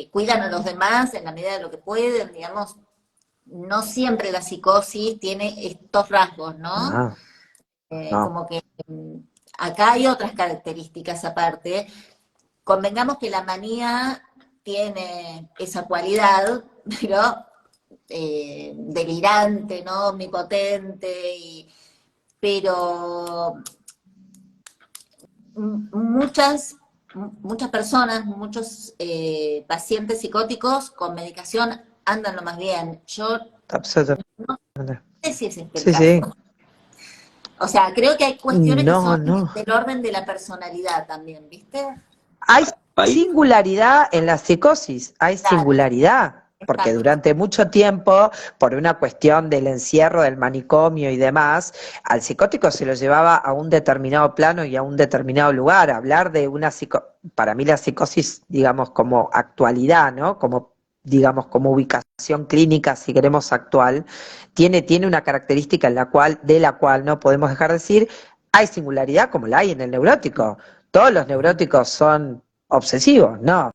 cuidan a los demás en la medida de lo que pueden, digamos, no siempre la psicosis tiene estos rasgos, ¿no? No, no. Como que acá hay otras características aparte. Convengamos que la manía tiene esa cualidad, pero delirante, ¿no? Omnipotente, pero muchas personas, muchos pacientes psicóticos con medicación andan lo más bien. Yo Absolutamente. no sé si ese es el Sí, caso. sí. O sea, creo que hay cuestiones que No, son no. del orden de la personalidad también, ¿viste? Hay Ahí, singularidad en la psicosis, hay Claro, singularidad, porque exacto. durante mucho tiempo, por una cuestión del encierro del manicomio y demás, al psicótico se lo llevaba a un determinado plano y a un determinado lugar. Hablar de para mí la psicosis, digamos, como actualidad, ¿no? Como, digamos, como ubicación clínica, si queremos, actual, tiene una característica de la cual no podemos dejar de decir, hay singularidad como la hay en el neurótico. ¿Todos los neuróticos son obsesivos? No.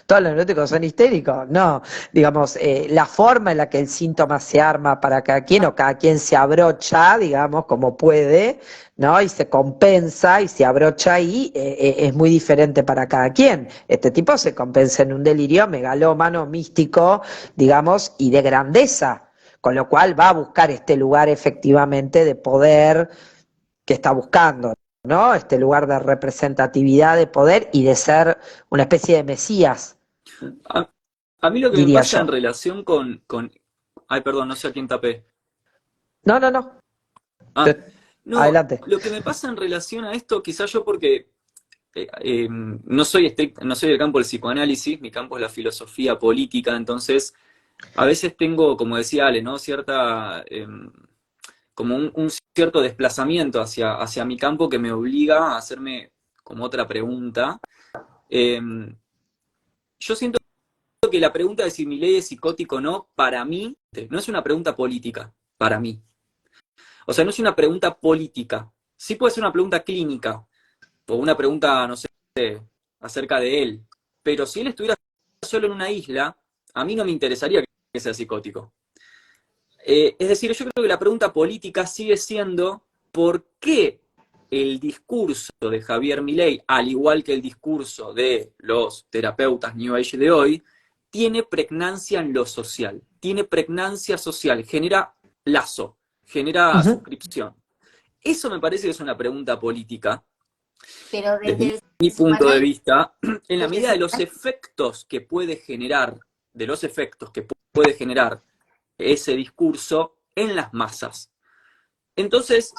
¿Todos los neuróticos son histéricos? No. Digamos, la forma en la que el síntoma se arma para cada quien o cada quien se abrocha, digamos, como puede, ¿no? Y se compensa y se abrocha ahí, es muy diferente para cada quien. Este tipo se compensa en un delirio megalómano, místico, digamos, y de grandeza, con lo cual va a buscar este lugar efectivamente de poder que está buscando, ¿no? Este lugar de representatividad, de poder y de ser una especie de mesías, a, a mí lo que me diría pasa en yo. relación Ay, perdón, no sé a quién tapé. No, no, no. Ah, no, Adelante. lo que me pasa en relación a esto, quizás yo porque no soy no soy del campo del psicoanálisis, mi campo es la filosofía política, entonces a veces tengo, como decía Ale, ¿no? Cierta, como un cierto desplazamiento hacia mi campo que me obliga a hacerme como otra pregunta. Eh, yo siento que la pregunta de si mi ley es psicótico o no, para mí, no es una pregunta política, para mí. O sea, no es una pregunta política. Sí puede ser una pregunta clínica, o una pregunta, no sé, acerca de él. Pero si él estuviera solo en una isla, a mí no me interesaría que sea psicótico. Es decir, yo creo que la pregunta política sigue siendo ¿por qué el discurso de Javier Milei, al igual que el discurso de los terapeutas New Age de hoy, tiene pregnancia en lo social? Tiene pregnancia social, genera lazo, genera Ujú. suscripción. Eso me parece que es una pregunta política, Pero desde desde mi el punto de psicoanálisis, vista, en la desde el medida de los psicoanálisis, efectos que puede generar, de los efectos que puede generar ese discurso en las masas. Entonces,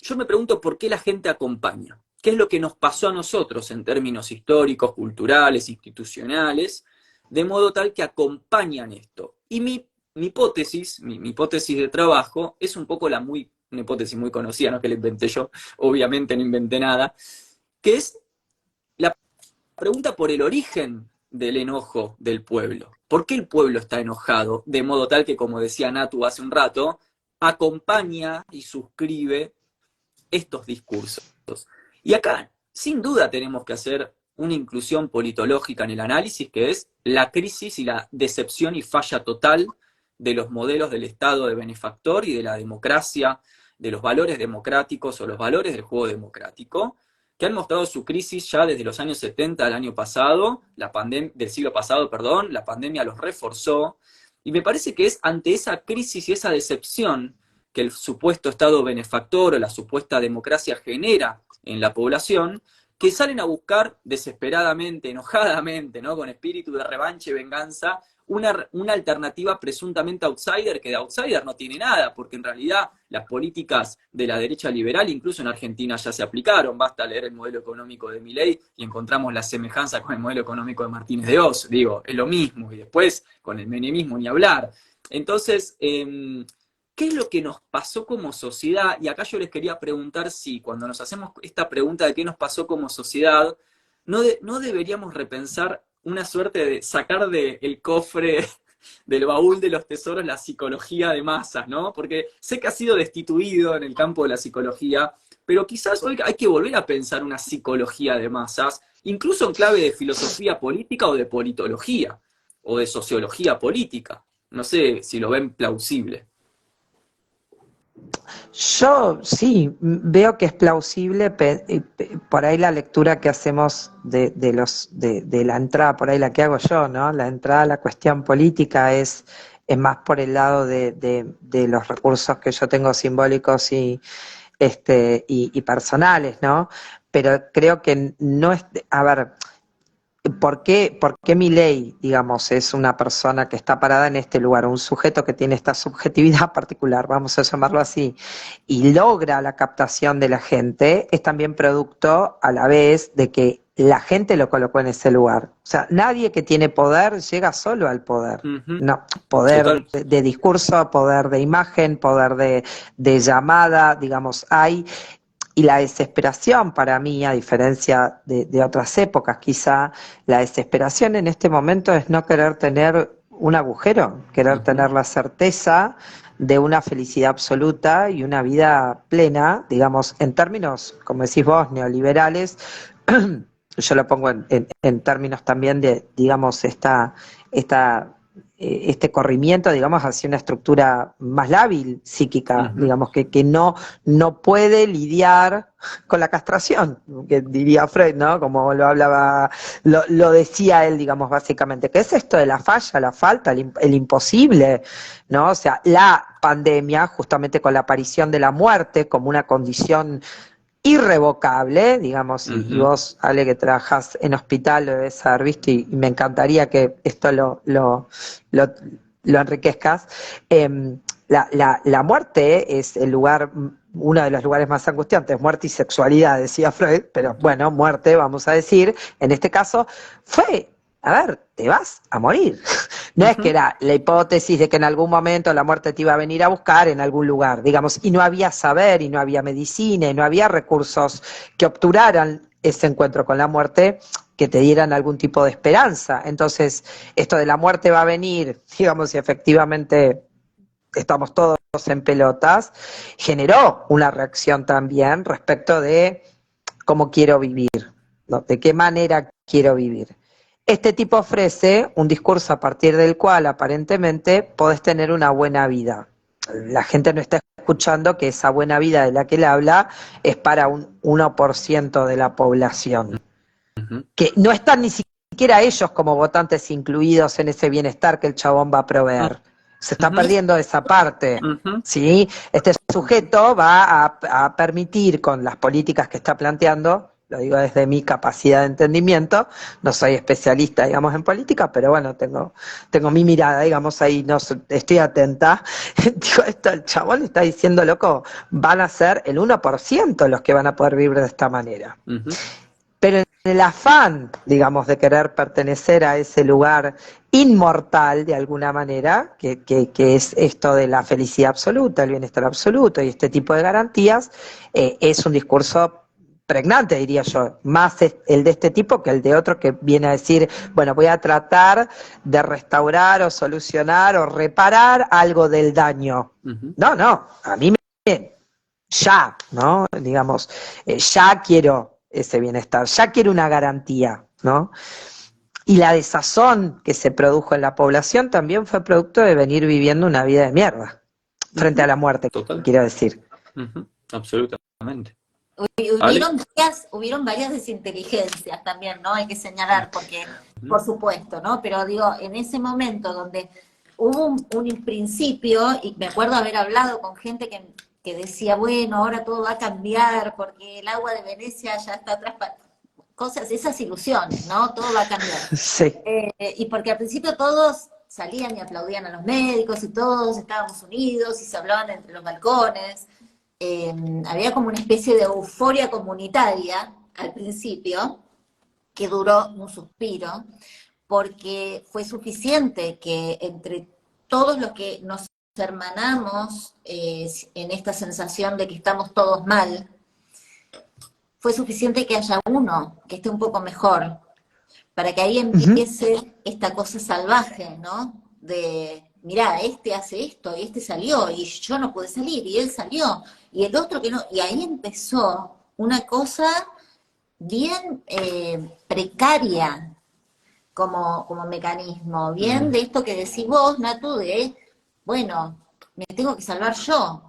yo me pregunto por qué la gente acompaña. ¿Qué es lo que nos pasó a nosotros en términos históricos, culturales, institucionales, de modo tal que acompañan esto? Y mi hipótesis, mi hipótesis de trabajo, es un poco una hipótesis muy conocida, no es que la inventé yo, obviamente no inventé nada, que es la pregunta por el origen del enojo del pueblo. ¿Por qué el pueblo está enojado? De modo tal que, como decía Natu hace un rato, acompaña y suscribe estos discursos. Y acá, sin duda, tenemos que hacer una inclusión politológica en el análisis, que es la crisis y la decepción y falla total de los modelos del Estado de benefactor y de la democracia, de los valores democráticos o los valores del juego democrático, que han mostrado su crisis ya desde los años 70 del año pasado, del siglo pasado, perdón, la pandemia los reforzó, y me parece que es ante esa crisis y esa decepción que el supuesto Estado benefactor o la supuesta democracia genera en la población, que salen a buscar desesperadamente, enojadamente, ¿no? Con espíritu de revancha y venganza, una alternativa presuntamente outsider, que de outsider no tiene nada, porque en realidad las políticas de la derecha liberal, incluso en Argentina, ya se aplicaron. Basta leer el modelo económico de Milei y encontramos la semejanza con el modelo económico de Martínez de Oz. Digo, es lo mismo, y después con el menemismo ni hablar. Entonces, ¿qué es lo que nos pasó como sociedad? Y acá yo les quería preguntar si cuando nos hacemos esta pregunta de qué nos pasó como sociedad, no deberíamos repensar una suerte de sacar del cofre, del baúl de los tesoros, la psicología de masas, ¿no? Porque sé que ha sido destituido en el campo de la psicología, pero quizás hoy hay que volver a pensar una psicología de masas, incluso en clave de filosofía política o de politología, o de sociología política. No sé si lo ven plausible. Yo sí, veo que es plausible, por ahí la lectura que hacemos de la entrada, por ahí la que hago yo, ¿no? La entrada a la cuestión política es más por el lado de los recursos que yo tengo simbólicos y personales, ¿no? Pero creo que no es, a ver, ¿por qué Milei, digamos, es una persona que está parada en este lugar, un sujeto que tiene esta subjetividad particular, vamos a llamarlo así, y logra la captación de la gente? Es también producto a la vez de que la gente lo colocó en ese lugar. O sea, nadie que tiene poder llega solo al poder. No, poder de discurso, poder de imagen, poder de llamada, digamos, hay. Y la desesperación para mí, a diferencia de otras épocas quizá, la desesperación en este momento es no querer tener un agujero, querer tener la certeza de una felicidad absoluta y una vida plena, digamos, en términos, como decís vos, neoliberales. Yo lo pongo en términos también de, digamos, este corrimiento, digamos, hacia una estructura más lábil, psíquica, digamos, que no puede lidiar con la castración, que diría Freud, ¿no? Como lo hablaba, lo decía él, digamos, básicamente, que es esto de la falla, la falta, el imposible, ¿no? O sea, la pandemia, justamente con la aparición de la muerte como una condición irrevocable, digamos, y vos, Ale, que trabajás en hospital, lo debes haber visto, y me encantaría que esto lo enriquezcas. La muerte es el lugar, uno de los lugares más angustiantes, muerte y sexualidad, decía Freud, pero bueno, muerte, vamos a decir, en este caso, fue, a ver, te vas a morir. No es que era la hipótesis de que en algún momento la muerte te iba a venir a buscar en algún lugar, digamos, y no había saber, y no había medicina, y no había recursos que obturaran ese encuentro con la muerte, que te dieran algún tipo de esperanza. Entonces, esto de la muerte va a venir, digamos, y efectivamente estamos todos en pelotas, generó una reacción también respecto de cómo quiero vivir, ¿no? De qué manera quiero vivir. Este tipo ofrece un discurso a partir del cual aparentemente podés tener una buena vida. La gente no está escuchando que esa buena vida de la que él habla es para un 1% de la población. Que no están ni siquiera ellos como votantes incluidos en ese bienestar que el chabón va a proveer. Se está perdiendo esa parte, ¿sí? Este sujeto va a permitir, con las políticas que está planteando, lo digo desde mi capacidad de entendimiento, no soy especialista, digamos, en política, pero bueno, tengo mi mirada, digamos, ahí no estoy atenta. Digo, esto, el chabón está diciendo, loco, van a ser el 1% los que van a poder vivir de esta manera. Pero en el afán, digamos, de querer pertenecer a ese lugar inmortal, de alguna manera, que es esto de la felicidad absoluta, el bienestar absoluto y este tipo de garantías, es un discurso pregnante, diría yo, más el de este tipo que el de otro que viene a decir, bueno, voy a tratar de restaurar o solucionar o reparar algo del daño. Ujú. No, no, a mí ya, ¿no? Digamos, ya quiero ese bienestar, ya quiero una garantía, ¿no? Y la desazón que se produjo en la población también fue producto de venir viviendo una vida de mierda, frente a Ujú. la muerte, Total. quiero decir. Ujú. Absolutamente. ¿Ale? Hubieron varias desinteligencias también, ¿no? Hay que señalar, porque, Ujú. por supuesto, ¿no? Pero digo, en ese momento donde hubo un principio, y me acuerdo haber hablado con gente que decía, bueno, ahora todo va a cambiar porque el agua de Venecia ya está cosas, esas ilusiones, ¿no? Todo va a cambiar. Sí. Y porque al principio todos salían y aplaudían a los médicos y todos estábamos unidos y se hablaban entre los balcones. Había como una especie de euforia comunitaria al principio, que duró un suspiro, porque fue suficiente que entre todos los que nos hermanamos en esta sensación de que estamos todos mal, fue suficiente que haya uno que esté un poco mejor, para que ahí Ujú. empiece esta cosa salvaje, ¿no? De, mirá, este hace esto, y este salió, y yo no pude salir, y él salió, y el otro que no, y ahí empezó una cosa bien precaria como mecanismo, bien Mm. de esto que decís vos, Natu, de, bueno, me tengo que salvar yo.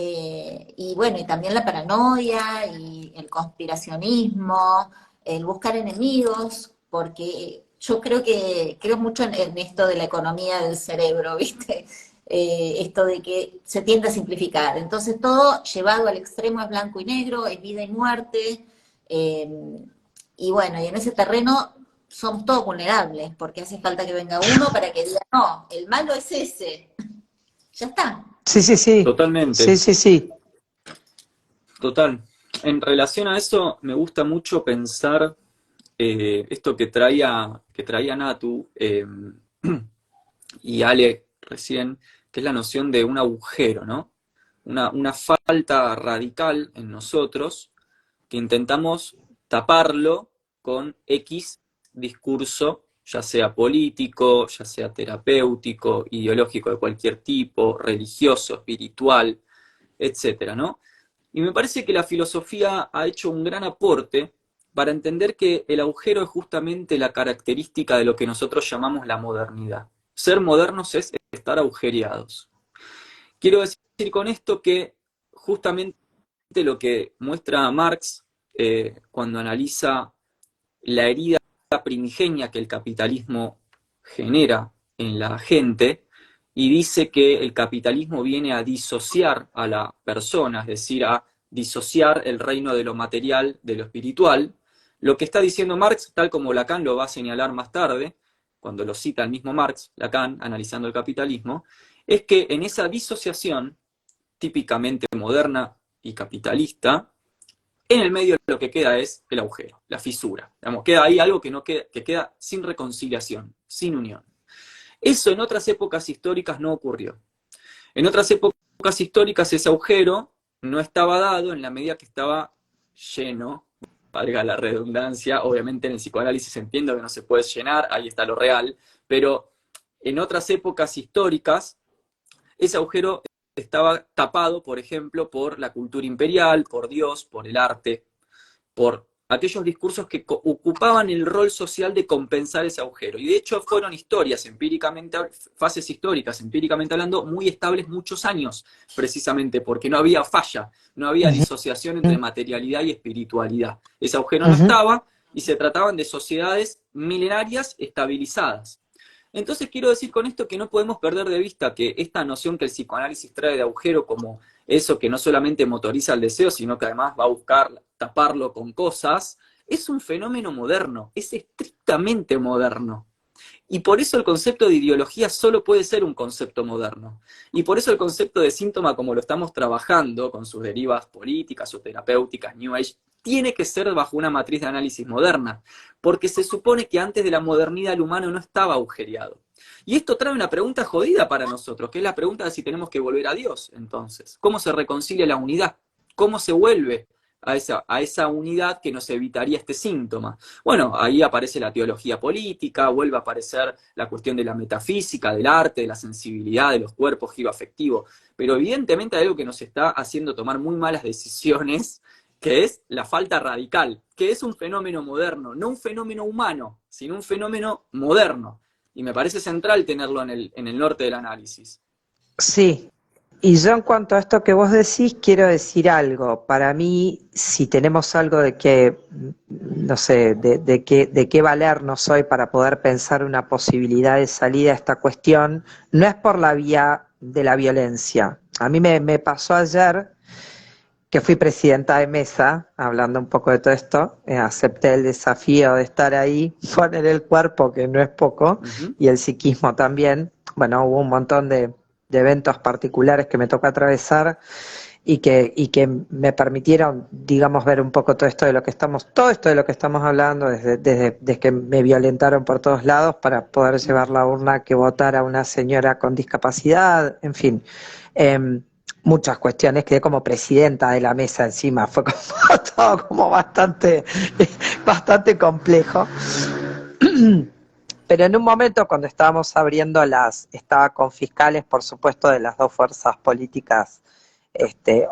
Y bueno, y también la paranoia y el conspiracionismo, el buscar enemigos, porque yo creo mucho en esto de la economía del cerebro, ¿viste? Esto de que se tiende a simplificar. Entonces todo llevado al extremo es blanco y negro, es vida y muerte. eh, y bueno, y en ese terreno somos todos vulnerables, porque hace falta que venga uno para que diga, no, el malo es ese. Ya está. Sí, sí, sí. Sí, Totalmente. sí, sí. Total. En relación a eso, me gusta mucho pensar esto que traía Natu y Ale recién, que es la noción de un agujero, ¿no? Una falta radical en nosotros que intentamos taparlo con X discurso, ya sea político, ya sea terapéutico, ideológico de cualquier tipo, religioso, espiritual, etcétera, ¿no? Y me parece que la filosofía ha hecho un gran aporte para entender que el agujero es justamente la característica de lo que nosotros llamamos la modernidad. Ser modernos es estar agujereados. Quiero decir con esto que justamente lo que muestra Marx cuando analiza la herida primigenia que el capitalismo genera en la gente y dice que el capitalismo viene a disociar a la persona, es decir, a disociar el reino de lo material de lo espiritual. Lo que está diciendo Marx, tal como Lacan lo va a señalar más tarde, cuando lo cita el mismo Marx, Lacan, analizando el capitalismo, es que en esa disociación típicamente moderna y capitalista, en el medio lo que queda es el agujero, la fisura. Digamos, queda ahí algo que queda sin reconciliación, sin unión. Eso en otras épocas históricas no ocurrió. En otras épocas históricas ese agujero no estaba dado en la medida que estaba lleno, valga la redundancia, obviamente en el psicoanálisis entiendo que no se puede llenar, ahí está lo real, pero en otras épocas históricas ese agujero estaba tapado, por ejemplo, por la cultura imperial, por Dios, por el arte, por aquellos discursos que ocupaban el rol social de compensar ese agujero. Y de hecho fueron historias empíricamente, fases históricas empíricamente hablando, muy estables muchos años, precisamente porque no había falla, no había Ujú, disociación entre materialidad y espiritualidad. Ese agujero no ujú. estaba y se trataban de sociedades milenarias estabilizadas. Entonces quiero decir con esto que no podemos perder de vista que esta noción que el psicoanálisis trae de agujero como eso que no solamente motoriza el deseo, sino que además va a buscar taparlo con cosas, es un fenómeno moderno, es estrictamente moderno. Y por eso el concepto de ideología solo puede ser un concepto moderno. Y por eso el concepto de síntoma, como lo estamos trabajando, con sus derivas políticas o terapéuticas, New Age, tiene que ser bajo una matriz de análisis moderna, porque se supone que antes de la modernidad el humano no estaba agujereado. Y esto trae una pregunta jodida para nosotros, que es la pregunta de si tenemos que volver a Dios, entonces. ¿Cómo se reconcilia la unidad? ¿Cómo se vuelve a esa unidad que nos evitaría este síntoma. Bueno, ahí aparece la teología política, vuelve a aparecer la cuestión de la metafísica, del arte, de la sensibilidad, de los cuerpos, giro afectivo, pero evidentemente hay algo que nos está haciendo tomar muy malas decisiones, que es la falta radical, que es un fenómeno moderno, no un fenómeno humano, sino un fenómeno moderno. Y me parece central tenerlo en el norte del análisis. Sí, y yo en cuanto a esto que vos decís, quiero decir algo. Para mí, si tenemos algo de que, no sé, de qué valernos hoy para poder pensar una posibilidad de salida a esta cuestión, no es por la vía de la violencia. A mí me pasó ayer que fui presidenta de mesa, hablando un poco de todo esto, acepté el desafío de estar ahí, poner el cuerpo, que no es poco, y el psiquismo también. Bueno, hubo un montón de eventos particulares que me tocó atravesar y que me permitieron, digamos, ver un poco todo esto de lo que estamos hablando, desde que me violentaron por todos lados para poder llevar la urna que votara una señora con discapacidad, en fin. Muchas cuestiones, quedé como presidenta de la mesa encima, fue como todo como bastante complejo. Pero en un momento cuando estábamos abriendo estaba con fiscales, por supuesto, de las dos fuerzas políticas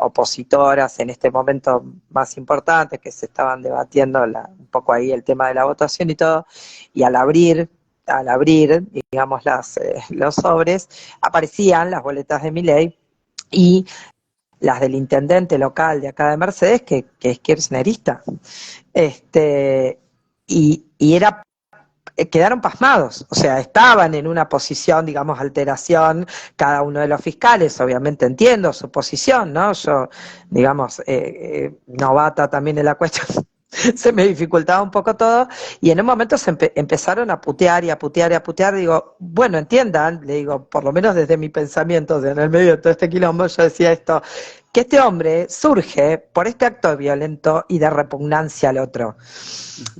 opositoras en este momento más importante, que se estaban debatiendo un poco ahí el tema de la votación y todo, y al abrir, digamos, los sobres, aparecían las boletas de Milei, y las del intendente local de acá de Mercedes, que es kirchnerista. Quedaron pasmados, o sea, estaban en una posición, digamos, alteración, cada uno de los fiscales, obviamente entiendo su posición, ¿no? Yo, digamos, novata también en la cuestión, se me dificultaba un poco todo, y en un momento empezaron a putear y a putear y a putear. Digo, bueno, entiendan, le digo, por lo menos desde mi pensamiento, o sea, en el medio de todo este quilombo, yo decía esto, que este hombre surge por este acto violento y de repugnancia al otro.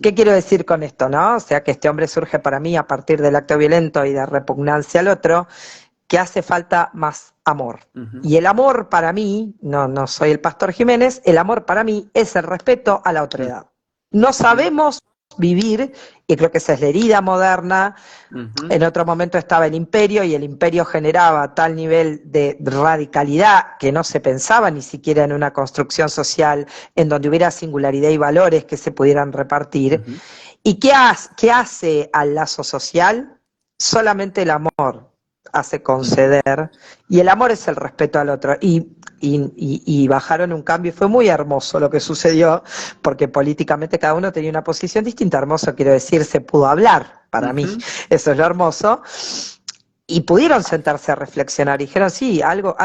¿Qué quiero decir con esto, no? O sea, que este hombre surge para mí a partir del acto violento y de repugnancia al otro, que hace falta más amor. Y el amor para mí, no soy el Pastor Jiménez, el amor para mí es el respeto a la otredad. No sabemos vivir, y creo que esa es la herida moderna. En otro momento estaba el imperio, y el imperio generaba tal nivel de radicalidad que no se pensaba ni siquiera en una construcción social en donde hubiera singularidad y valores que se pudieran repartir. ¿Y qué hace al lazo social? Solamente el amor hace conceder, y el amor es el respeto al otro, y bajaron un cambio, y fue muy hermoso lo que sucedió, porque políticamente cada uno tenía una posición distinta. Hermoso, quiero decir, se pudo hablar, para mí, eso es lo hermoso, y pudieron sentarse a reflexionar, y dijeron, sí, algo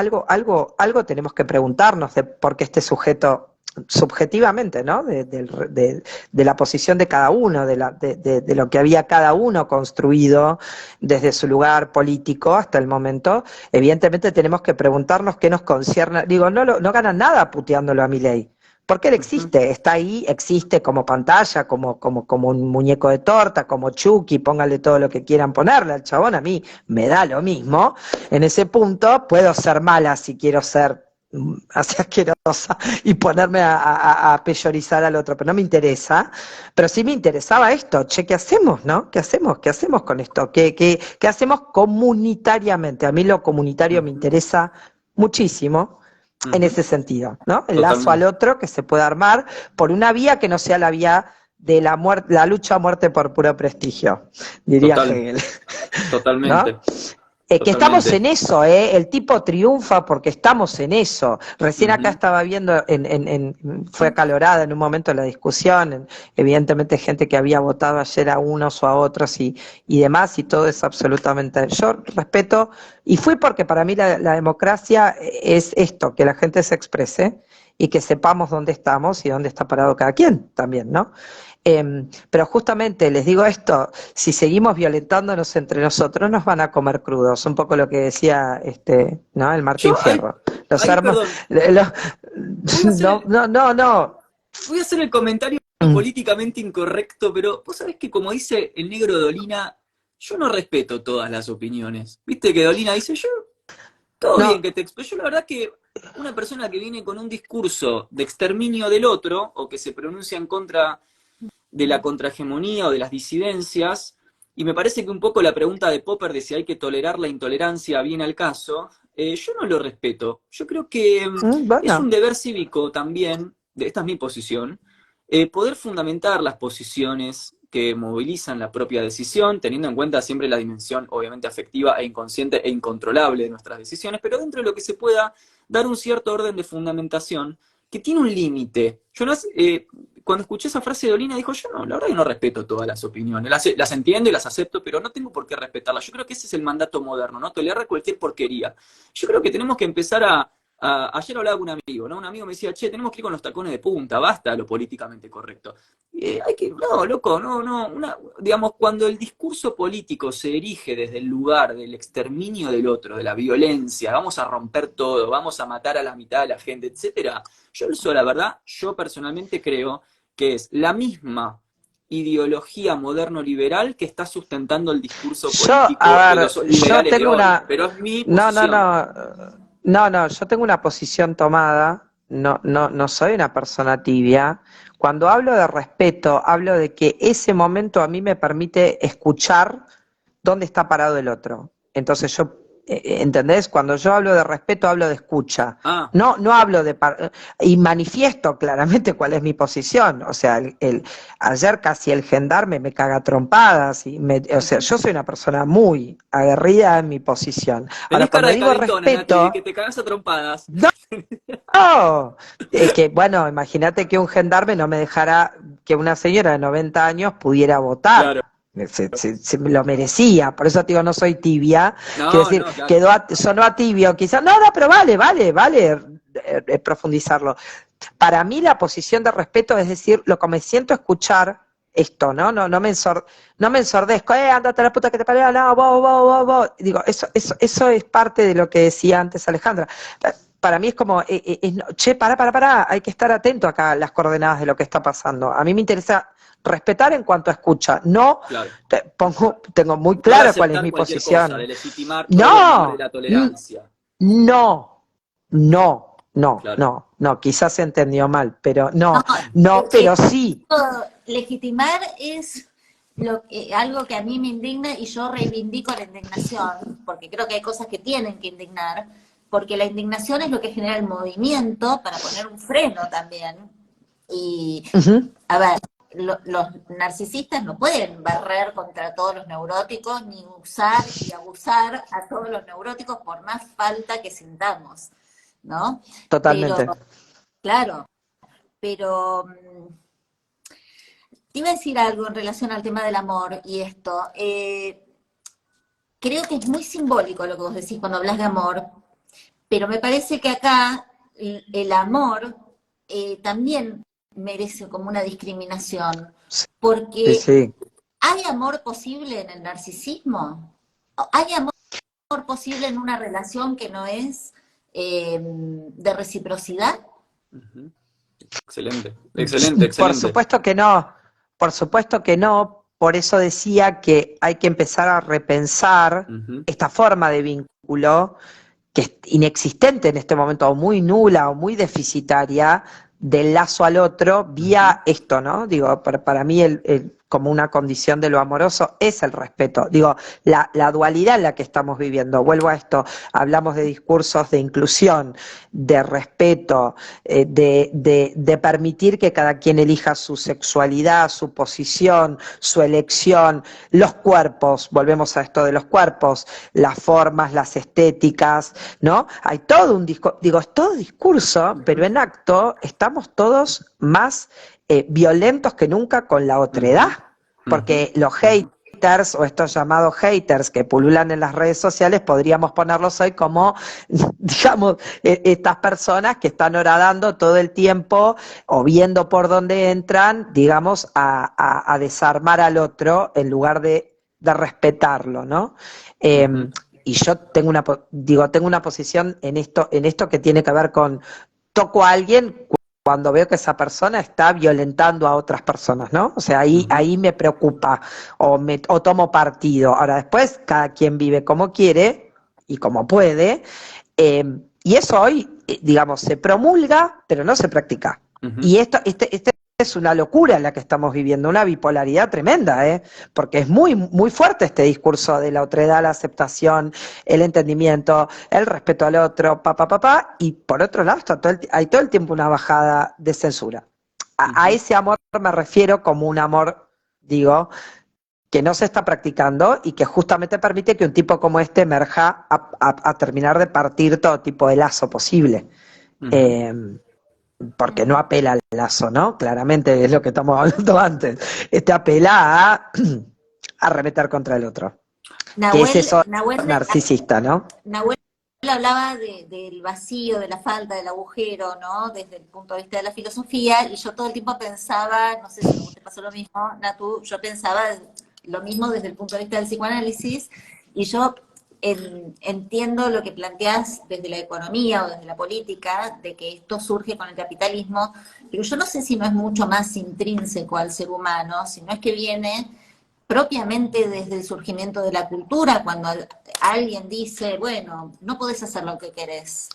tenemos que preguntarnos de por qué este sujeto, subjetivamente, ¿no? De la posición de cada uno, de lo que había cada uno construido desde su lugar político hasta el momento. Evidentemente tenemos que preguntarnos qué nos concierne. Digo, no ganan nada puteándolo a Milei, porque él existe, está ahí, existe como pantalla, como un muñeco de torta, como Chucky, pónganle todo lo que quieran ponerle al chabón, a mí me da lo mismo. En ese punto puedo ser mala si quiero ser así asquerosa y ponerme a peyorizar al otro, pero no me interesa. Pero sí me interesaba esto, che, ¿qué hacemos, no? ¿Qué hacemos con esto? ¿Qué hacemos comunitariamente? A mí lo comunitario me interesa muchísimo en ese sentido, ¿no? El lazo al otro que se pueda armar por una vía que no sea la vía de la lucha a muerte por puro prestigio, diría Hegel. Totalmente. ¿No? Que estamos en eso, el tipo triunfa porque estamos en eso. Recién acá estaba viendo, fue acalorada en un momento la discusión, evidentemente gente que había votado ayer a unos o a otros y demás, y todo es absolutamente... Yo respeto, y fui porque para mí la democracia es esto, que la gente se exprese y que sepamos dónde estamos y dónde está parado cada quien también, ¿no? Pero justamente les digo esto, si seguimos violentándonos entre nosotros nos van a comer crudos, un poco lo que decía ¿no? El Martín Fierro. No. Voy a hacer el comentario políticamente incorrecto, pero vos sabés que, como dice el negro Dolina, yo no respeto todas las opiniones. Viste que Dolina dice, todo bien que te expreso. Yo la verdad que una persona que viene con un discurso de exterminio del otro, o que se pronuncia en contra de la contrahegemonía o de las disidencias, y me parece que un poco la pregunta de Popper de si hay que tolerar la intolerancia viene al caso. Yo no lo respeto. Yo creo que es un Bueno, deber cívico también, esta es mi posición, poder fundamentar las posiciones que movilizan la propia decisión, teniendo en cuenta siempre la dimensión obviamente afectiva e inconsciente e incontrolable de nuestras decisiones, pero dentro de lo que se pueda dar un cierto orden de fundamentación que tiene un límite. Yo no, cuando escuché esa frase de Olina, dijo, yo no, la verdad que no respeto todas las opiniones, las entiendo y las acepto, pero no tengo por qué respetarlas. Yo creo que ese es el mandato moderno, ¿no? Tolerar cualquier porquería. Yo creo que tenemos que empezar ayer hablaba con un amigo, ¿no? Un amigo me decía, che, tenemos que ir con los tacones de punta, basta lo políticamente correcto. No, loco, no, digamos, cuando el discurso político se erige desde el lugar del exterminio del otro, de la violencia, vamos a romper todo, vamos a matar a la mitad de la gente, etcétera, la verdad, yo personalmente creo que es la misma ideología moderno-liberal que está sustentando el discurso político a de ver, los yo liberales de tengo hoy, una... pero es mi No, posición. no, yo tengo una posición tomada, no soy una persona tibia. Cuando hablo de respeto, hablo de que ese momento a mí me permite escuchar dónde está parado el otro. Entonces yo, ¿entendés? Cuando yo hablo de respeto, hablo de escucha. Ah, No hablo de... Y manifiesto claramente cuál es mi posición. O sea, ayer casi el gendarme me caga a trompadas. O sea, yo soy una persona muy aguerrida en mi posición. Ahora, tenés cara cuando de digo calentona, Nati, de que respeto... te cagas a trompadas. No, es que, bueno, imagínate que un gendarme no me dejara que una señora de 90 años pudiera votar. Claro. Se lo merecía, por eso te digo, no soy tibia. Quiero No, decir, no, claro. sonó a tibio, quizás, pero vale profundizarlo. Para mí la posición de respeto es decir, lo que me siento escuchar esto, ¿no? No me ensordezco, andate a la puta que te parió, no, vos. Digo, eso es parte de lo que decía antes Alejandra. Para mí es como, che, pará, hay que estar atento acá a las coordenadas de lo que está pasando. A mí me interesa respetar en cuanto a escucha, Claro. tengo muy No de claro cuál es aceptar mi cualquier cosa, posición. de legitimar todo en nombre de No, la tolerancia. no, Claro. no, quizás se entendió mal, pero No, pero sí. legitimar es algo que a mí me indigna y yo reivindico la indignación, porque creo que hay cosas que tienen que indignar, porque la indignación es lo que genera el movimiento para poner un freno también. Y, Ujú, a ver, los narcisistas no pueden barrer contra todos los neuróticos, ni usar y abusar a todos los neuróticos por más falta que sintamos, ¿no? Pero, totalmente. claro, pero te iba a decir algo en relación al tema del amor y esto. Creo que es muy simbólico lo que vos decís cuando hablas de amor, pero me parece que acá el amor también merece como una discriminación, Sí, porque sí. ¿hay amor posible en el narcisismo? ¿Hay amor posible en una relación que no es de reciprocidad? Ujú. Excelente, excelente, Por excelente. supuesto que no, por supuesto que no, por eso decía que hay que empezar a repensar Ujú. esta forma de vínculo que es inexistente en este momento, o muy nula o muy deficitaria, del lazo al otro Ujú. vía esto, ¿no? Digo, para mí como una condición de lo amoroso es el respeto. Digo, la dualidad en la que estamos viviendo, vuelvo a esto, hablamos de discursos de inclusión, de respeto, de permitir que cada quien elija su sexualidad, su posición, su elección, los cuerpos, volvemos a esto de los cuerpos, las formas, las estéticas, ¿no? Hay todo un discurso, digo, es todo discurso, pero Ujú. en acto estamos todos más violentos que nunca con la otredad, Ujú. Ujú. porque los Ujú. haters o estos llamados haters que pululan en las redes sociales, podríamos ponerlos hoy como, digamos, estas personas que están horadando todo el tiempo o viendo por dónde entran, digamos, a desarmar al otro en lugar de respetarlo, ¿no? Ujú. Y yo tengo una posición en esto que tiene que ver con toco a alguien cuando veo que esa persona está violentando a otras personas, ¿no? O sea, Ujú. ahí me preocupa o tomo partido. Ahora después, cada quien vive como quiere y como puede, eh, Y eso hoy, digamos, se promulga, pero no se practica. Y este es una locura en la que estamos viviendo, una bipolaridad tremenda, porque es muy, muy fuerte este discurso de la otredad, la aceptación, el entendimiento, el respeto al otro, y por otro lado hay todo el tiempo una bajada de censura. A ese amor me refiero como un amor, digo, que no se está practicando y que justamente permite que un tipo como este emerja a terminar de partir todo tipo de lazo posible. Porque no apela al lazo, ¿no? Claramente es lo que estamos hablando antes. Este apela a arremeter contra el otro. Que es eso narcisista, ¿no? Nahuel hablaba del vacío, de la falta, del agujero, ¿no? Desde el punto de vista de la filosofía, y yo todo el tiempo pensaba, no sé si a vos te pasó lo mismo, Natu, yo pensaba lo mismo desde el punto de vista del psicoanálisis, y yo entiendo lo que planteás desde la economía o desde la política, de que esto surge con el capitalismo, pero yo no sé si no es mucho más intrínseco al ser humano, si no es que viene propiamente desde el surgimiento de la cultura, cuando alguien dice, bueno, no podés hacer lo que querés.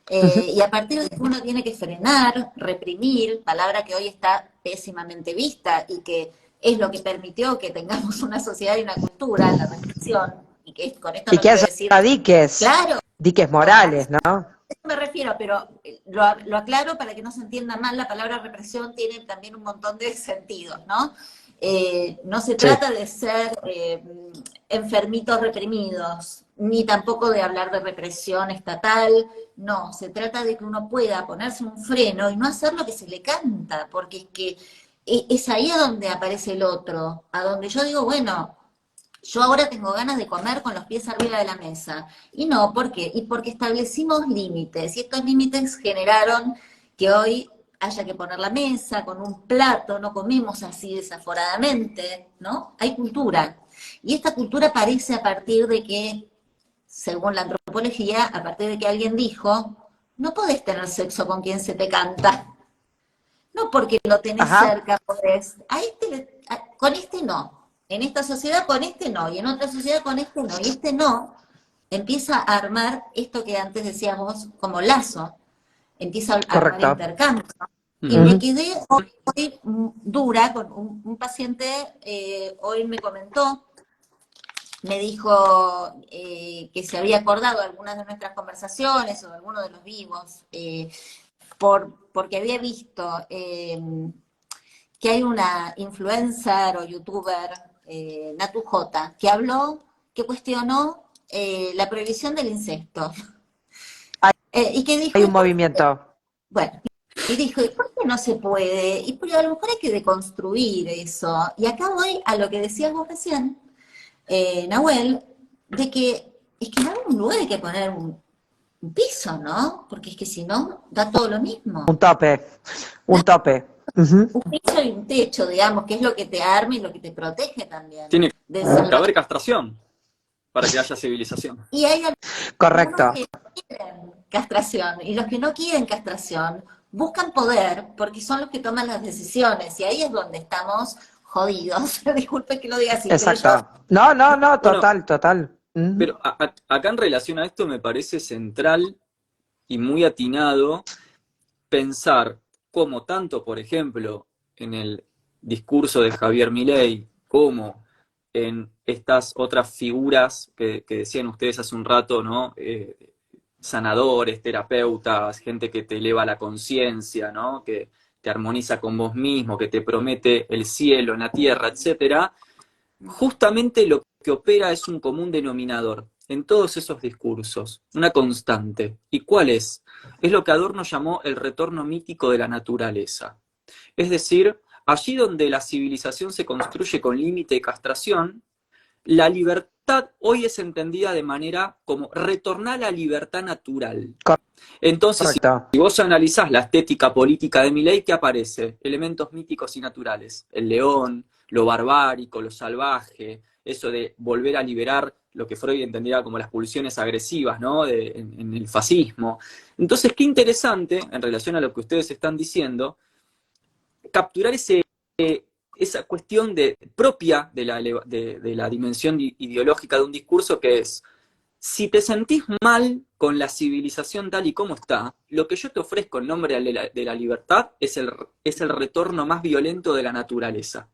Y a partir de que uno tiene que frenar, reprimir, palabra que hoy está pésimamente vista y que es lo que permitió que tengamos una sociedad y una cultura, la represión, y que con esto no quiero decir... diques, claro, diques morales, ¿no? A eso me refiero, pero lo aclaro para que no se entienda mal, la palabra represión tiene también un montón de sentidos, ¿no? No se trata de ser enfermitos reprimidos, ni tampoco de hablar de represión estatal, no, se trata de que uno pueda ponerse un freno y no hacer lo que se le canta, porque es que es ahí a donde aparece el otro, a donde yo digo, bueno, yo ahora tengo ganas de comer con los pies arriba de la mesa. Y no, ¿por qué? Y porque establecimos límites, y estos límites generaron que hoy haya que poner la mesa con un plato, no comemos así desaforadamente, ¿no? Hay cultura. Y esta cultura aparece a partir de que, según la antropología, a partir de que alguien dijo, no podés tener sexo con quien se te canta. No porque lo tenés cerca, podés. Con este no. En esta sociedad con este no. Y en otra sociedad con este no. Y este no empieza a armar esto que antes decíamos como lazo. Empieza a armar intercambio. Y me quedé hoy dura con un paciente, hoy me comentó, me dijo que se había acordado de algunas de nuestras conversaciones o de algunos de los vivos, porque había visto que hay una influencer o youtuber, Natu J, que que cuestionó la prohibición del incesto. Y que dijo, hay un movimiento. Bueno, y dijo, ¿y por qué no se puede? Y porque a lo mejor hay que deconstruir eso. Y acá voy a lo que decías vos recién, Nahuel, de que es que en algún lugar hay que poner un piso, ¿no? Porque es que si no, da todo lo mismo. Un tope. Un piso y un techo, digamos, que es lo que te arma y lo que te protege también. Tiene que haber castración para que haya civilización. Y hay correcto que quieren castración, y los que no quieren castración buscan poder porque son los que toman las decisiones, y ahí es donde estamos jodidos. Disculpe que lo diga así. Exacto. No, total. Pero acá en relación a esto me parece central y muy atinado pensar cómo tanto, por ejemplo, en el discurso de Javier Milei, como en estas otras figuras que decían ustedes hace un rato, ¿no? Sanadores, terapeutas, gente que te eleva la conciencia, ¿no? Que te armoniza con vos mismo, que te promete el cielo en la tierra, etcétera. Justamente lo que opera es un común denominador en todos esos discursos, una constante. ¿Y cuál es? Es lo que Adorno llamó el retorno mítico de la naturaleza. Es decir, allí donde la civilización se construye con límite y castración, la libertad hoy es entendida de manera como retornar a la libertad natural. Entonces, si vos analizás la estética política de Milei, ¿qué aparece? Elementos míticos y naturales. El león, lo barbárico, lo salvaje, eso de volver a liberar lo que Freud entendía como las pulsiones agresivas, ¿no? En el fascismo. Entonces, qué interesante, en relación a lo que ustedes están diciendo, capturar esa cuestión propia de la dimensión ideológica de un discurso, que es, si te sentís mal con la civilización tal y como está, lo que yo te ofrezco en nombre de la libertad es el retorno más violento de la naturaleza.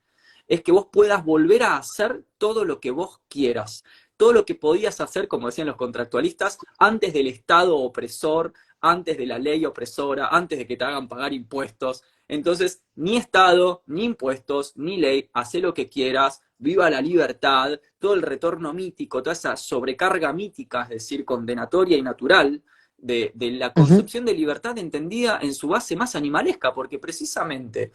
Es que vos puedas volver a hacer todo lo que vos quieras. Todo lo que podías hacer, como decían los contractualistas, antes del Estado opresor, antes de la ley opresora, antes de que te hagan pagar impuestos. Entonces, ni Estado, ni impuestos, ni ley, hacé lo que quieras, viva la libertad, todo el retorno mítico, toda esa sobrecarga mítica, es decir, condenatoria y natural, de la concepción de libertad entendida en su base más animalesca, porque precisamente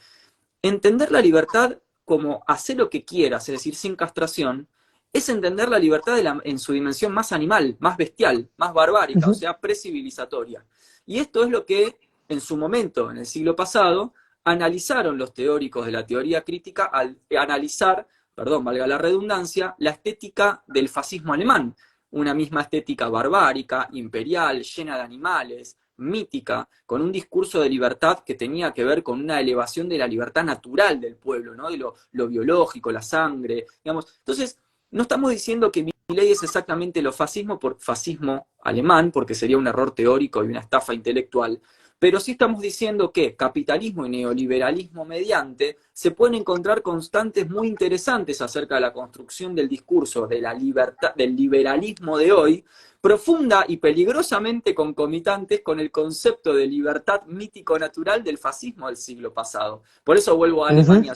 entender la libertad como hacer lo que quieras, es decir, sin castración, es entender la libertad en su dimensión más animal, más bestial, más barbárica, o sea, precivilizatoria. Y esto es lo que en su momento, en el siglo pasado, analizaron los teóricos de la teoría crítica al analizar, perdón, valga la redundancia, la estética del fascismo alemán. Una misma estética barbárica, imperial, llena de animales, mítica, con un discurso de libertad que tenía que ver con una elevación de la libertad natural del pueblo, ¿no? De lo biológico, la sangre, digamos. Entonces, no estamos diciendo que Milei es exactamente lo fascismo por fascismo alemán, porque sería un error teórico y una estafa intelectual, pero sí estamos diciendo que capitalismo y neoliberalismo mediante se pueden encontrar constantes muy interesantes acerca de la construcción del discurso de la libertad, del liberalismo de hoy, profunda y peligrosamente concomitantes con el concepto de libertad mítico-natural del fascismo del siglo pasado. Por eso vuelvo a Alemania,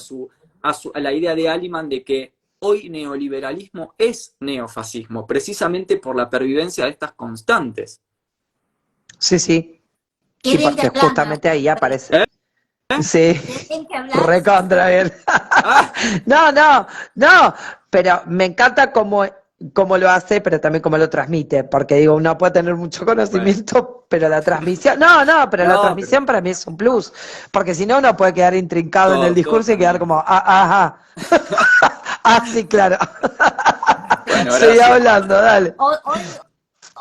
a la idea de Aliman de que hoy neoliberalismo es neofascismo, precisamente por la pervivencia de estas constantes. Sí, sí. Qué Y bien que porque hablas, justamente ahí aparece. ¿Eh? Sí, qué bien que hablas. recontra bien. Ah, No, pero me encanta cómo lo hace, pero también cómo lo transmite, porque digo, uno puede tener mucho bueno. conocimiento, pero la transmisión, pero la No, transmisión para mí es un plus, porque si no uno puede quedar intrincado en el discurso y quedar también. como, sí, claro. Bueno, Seguí gracias. hablando, dale.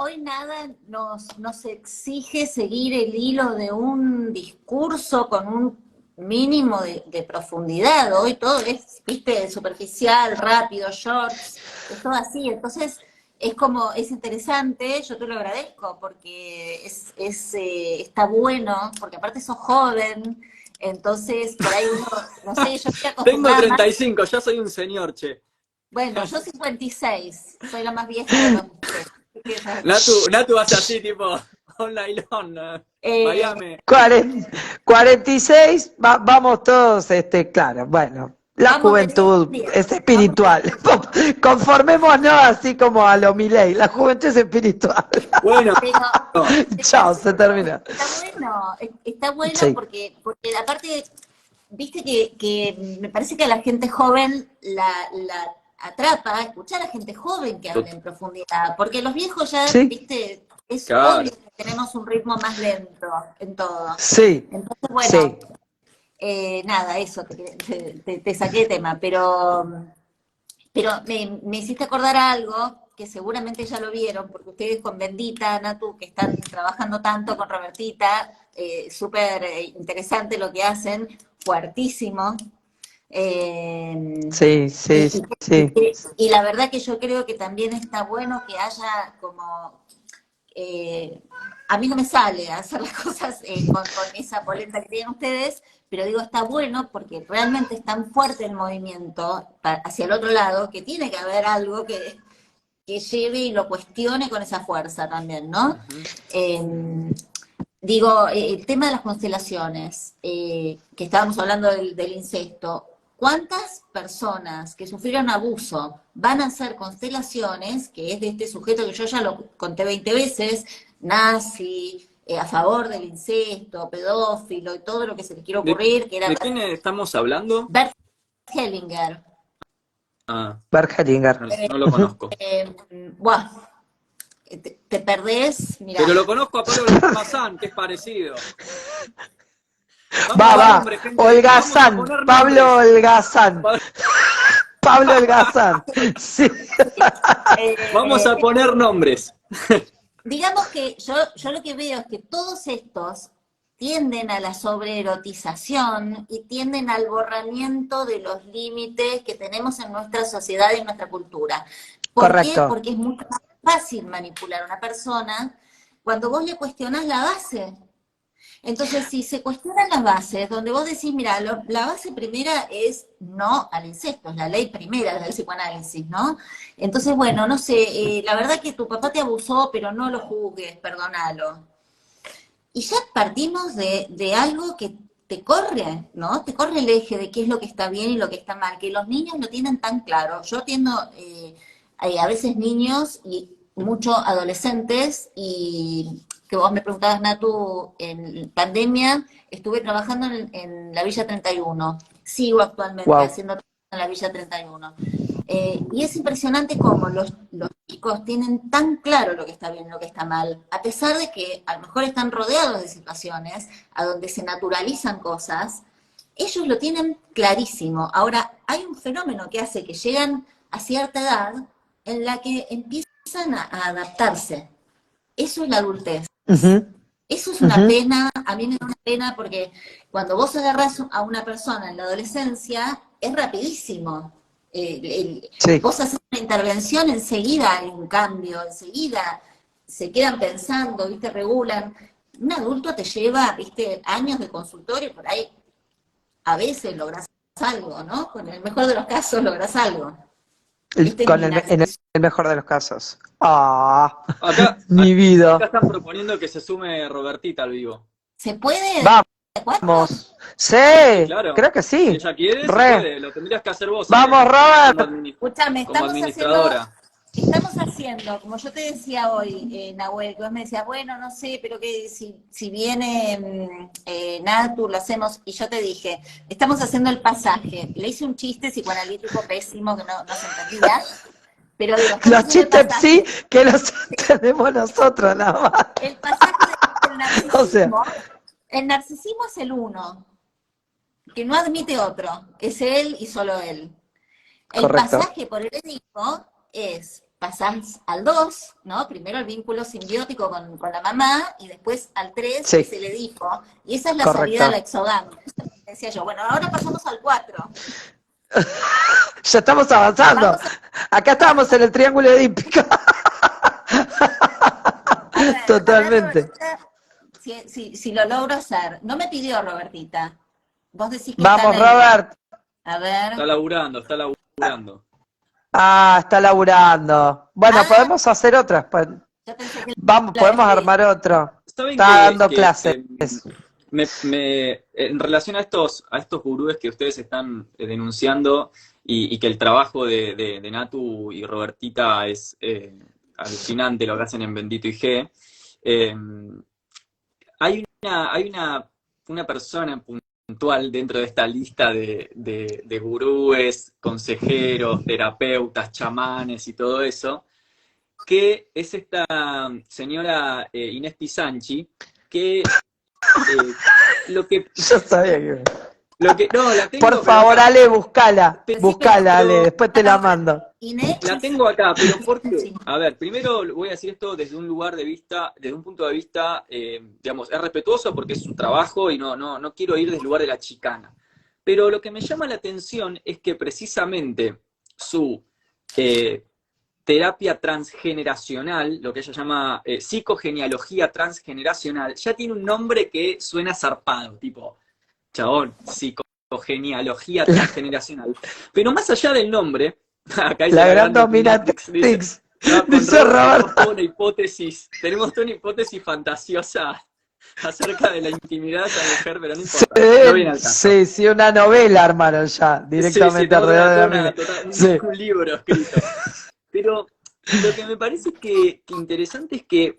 Hoy nada nos exige seguir el hilo de un discurso con un mínimo de profundidad. Hoy todo es, viste, superficial, rápido, shorts, es todo así. Entonces, es interesante, yo te lo agradezco, porque está bueno, porque aparte sos joven, entonces por ahí uno, no sé, yo estoy Tengo acostumbrada más. 35, ya soy un señor, che. Bueno, yo 56, soy la más vieja de los tres. Natu hace así, tipo, all night long, Eh, Miami. 46, vamos todos, claro, bueno, la Vamos de día juventud en día. es espiritual, conformémonos así como a lo Milei, la juventud es espiritual. Bueno, Chao, se terminó. Está bueno Sí. porque aparte, viste que me parece que a la gente joven la atrapa escuchar a gente joven que habla en profundidad, porque los viejos ya, Sí. viste, es claro. obvio que tenemos un ritmo más lento en todo. Sí, Entonces, bueno, sí. nada, eso, te saqué de tema, pero me hiciste acordar algo que seguramente ya lo vieron, porque ustedes con Bendita, Natu, que están trabajando tanto con Robertita, súper interesante lo que hacen, fuertísimo. Sí, sí, sí. Y la verdad que yo creo que también está bueno que haya como... a mí no me sale hacer las cosas con esa polenta que tienen ustedes, pero digo, está bueno porque realmente es tan fuerte el movimiento hacia el otro lado que tiene que haber algo que lleve y lo cuestione con esa fuerza también, ¿no? Digo, el tema de las constelaciones, que estábamos hablando del incesto, ¿cuántas personas que sufrieron abuso van a hacer constelaciones, que es de este sujeto que yo ya lo conté 20 veces, nazi, a favor del incesto, pedófilo y todo lo que se le quiere ocurrir, que era ¿De quién estamos hablando? Bert Hellinger? Bert Hellinger. No lo conozco. Bueno, te perdés, mirá. Pero lo conozco a Pablo Mazán, que es parecido. Va, Holgazán, Pablo Holgazán. Pablo Holgazán. Sí. Vamos a poner nombres. Digamos que yo lo que veo es que todos estos tienden a la sobreerotización y tienden al borramiento de los límites que tenemos en nuestra sociedad y en nuestra cultura. ¿Por qué? Correcto. Porque es mucho más fácil manipular a una persona cuando vos le cuestionás la base. Entonces, si se cuestionan las bases, donde vos decís, mira, la base primera es no al incesto, es la ley primera del psicoanálisis, ¿no? Entonces, bueno, no sé, la verdad que tu papá te abusó, pero no lo juzgues, perdónalo. Y ya partimos de algo que te corre, ¿no? Te corre el eje de qué es lo que está bien y lo que está mal, que los niños lo tienen tan claro. Yo atiendo a veces niños y muchos adolescentes, y que vos me preguntabas, Natu, en pandemia estuve trabajando en la Villa 31. Sigo actualmente Wow. haciendo en la Villa 31. Y es impresionante cómo los chicos tienen tan claro lo que está bien y lo que está mal, a pesar de que a lo mejor están rodeados de situaciones a donde se naturalizan cosas, ellos lo tienen clarísimo. Ahora, hay un fenómeno que hace que llegan a cierta edad en la que empiezan a adaptarse. Eso es la adultez. Ujú, Eso es una ujú. pena, a mí me da una pena porque cuando vos agarrás a una persona en la adolescencia, es rapidísimo. Sí, Vos haces una intervención, enseguida hay un cambio, enseguida se quedan pensando, ¿viste? Regulan. Un adulto te lleva, ¿viste? Años de consultorio, por ahí a veces lográs algo, ¿no? Con el mejor de los casos lográs algo. Este es con mi en narcisismo. el mejor de los casos. Ah, Acá, mi acá vida. están proponiendo que se sume Robertita al vivo. ¿Se puede de cuatro? Vamos. Sí, Y claro, creo que si sí. ella quiere, se Re. puede. Lo tendrías que hacer vos, Ale, Vamos, como, Robert. Escúchame, como administradora. estamos haciendo, como yo te decía hoy, Nahuel, que vos me decías, bueno, no sé, pero que si viene Natu, lo hacemos, y yo te dije, estamos haciendo el pasaje. Le hice un chiste psicoanalítico pésimo que no se entendía, pero digo, estamos Los haciendo el chistes sí pasaje. que los tenemos nosotros nada más. El pasaje del O sea, narcisismo, el narcisismo es el uno, que no admite otro, es él y solo él. El correcto. pasaje por el Edipo es pasás al 2, ¿no? Primero el vínculo simbiótico con la mamá, y después al 3 Sí, es el Edipo, y esa es la salida a la correcto. exogamia. Decía yo, bueno, ahora pasamos al 4. Ya estamos avanzando. Vamos Acá a, estamos en el triángulo edípico. a ver, Totalmente. Robertita, si lo logro hacer. No me pidió Robertita. Vos decís que está en Vamos, el... Robert. A ver. Está laburando, está laburando. Ah, está laburando. Bueno, Ah, podemos hacer otras. yo pensé que Vamos, la podemos despedí. armar otro. ¿Saben Está dando clases. en relación a estos gurúes que ustedes están denunciando y que el trabajo de Natu y Robertita es alucinante lo que hacen en Bendito IG, eh, hay una persona puntual dentro de esta lista de gurúes, consejeros, terapeutas, chamanes y todo eso, que es esta señora Inés Pisanchi, que lo que, Yo sabía que... no, la Por tengo, pero favor, acá, Ale, buscala. Decime, Buscala, Ale. pero Después te la mando. Inés, la tengo acá, pero ¿por qué? sí. A ver, primero voy a decir esto desde un lugar de vista, desde un punto de vista, digamos, es respetuoso porque es su trabajo y no quiero ir desde el lugar de la chicana. Pero lo que me llama la atención es que precisamente su terapia transgeneracional, lo que ella llama psicogenealogía transgeneracional, ya tiene un nombre que suena zarpado, tipo, chabón, psicogenealogía transgeneracional. Pero más allá del nombre, acá dice La la gran gran dominatrix, dice, dominatrix. no, con Dice Robert Robert. tenemos toda una hipótesis fantasiosa acerca de la intimidad de esa mujer, pero no Sí, importa, no viene al caso. sí, sí, una novela armaron ya, Sí, directamente tenemos alrededor de la una, mina. total, Sí. un libro escrito. Pero lo que me parece que interesante es que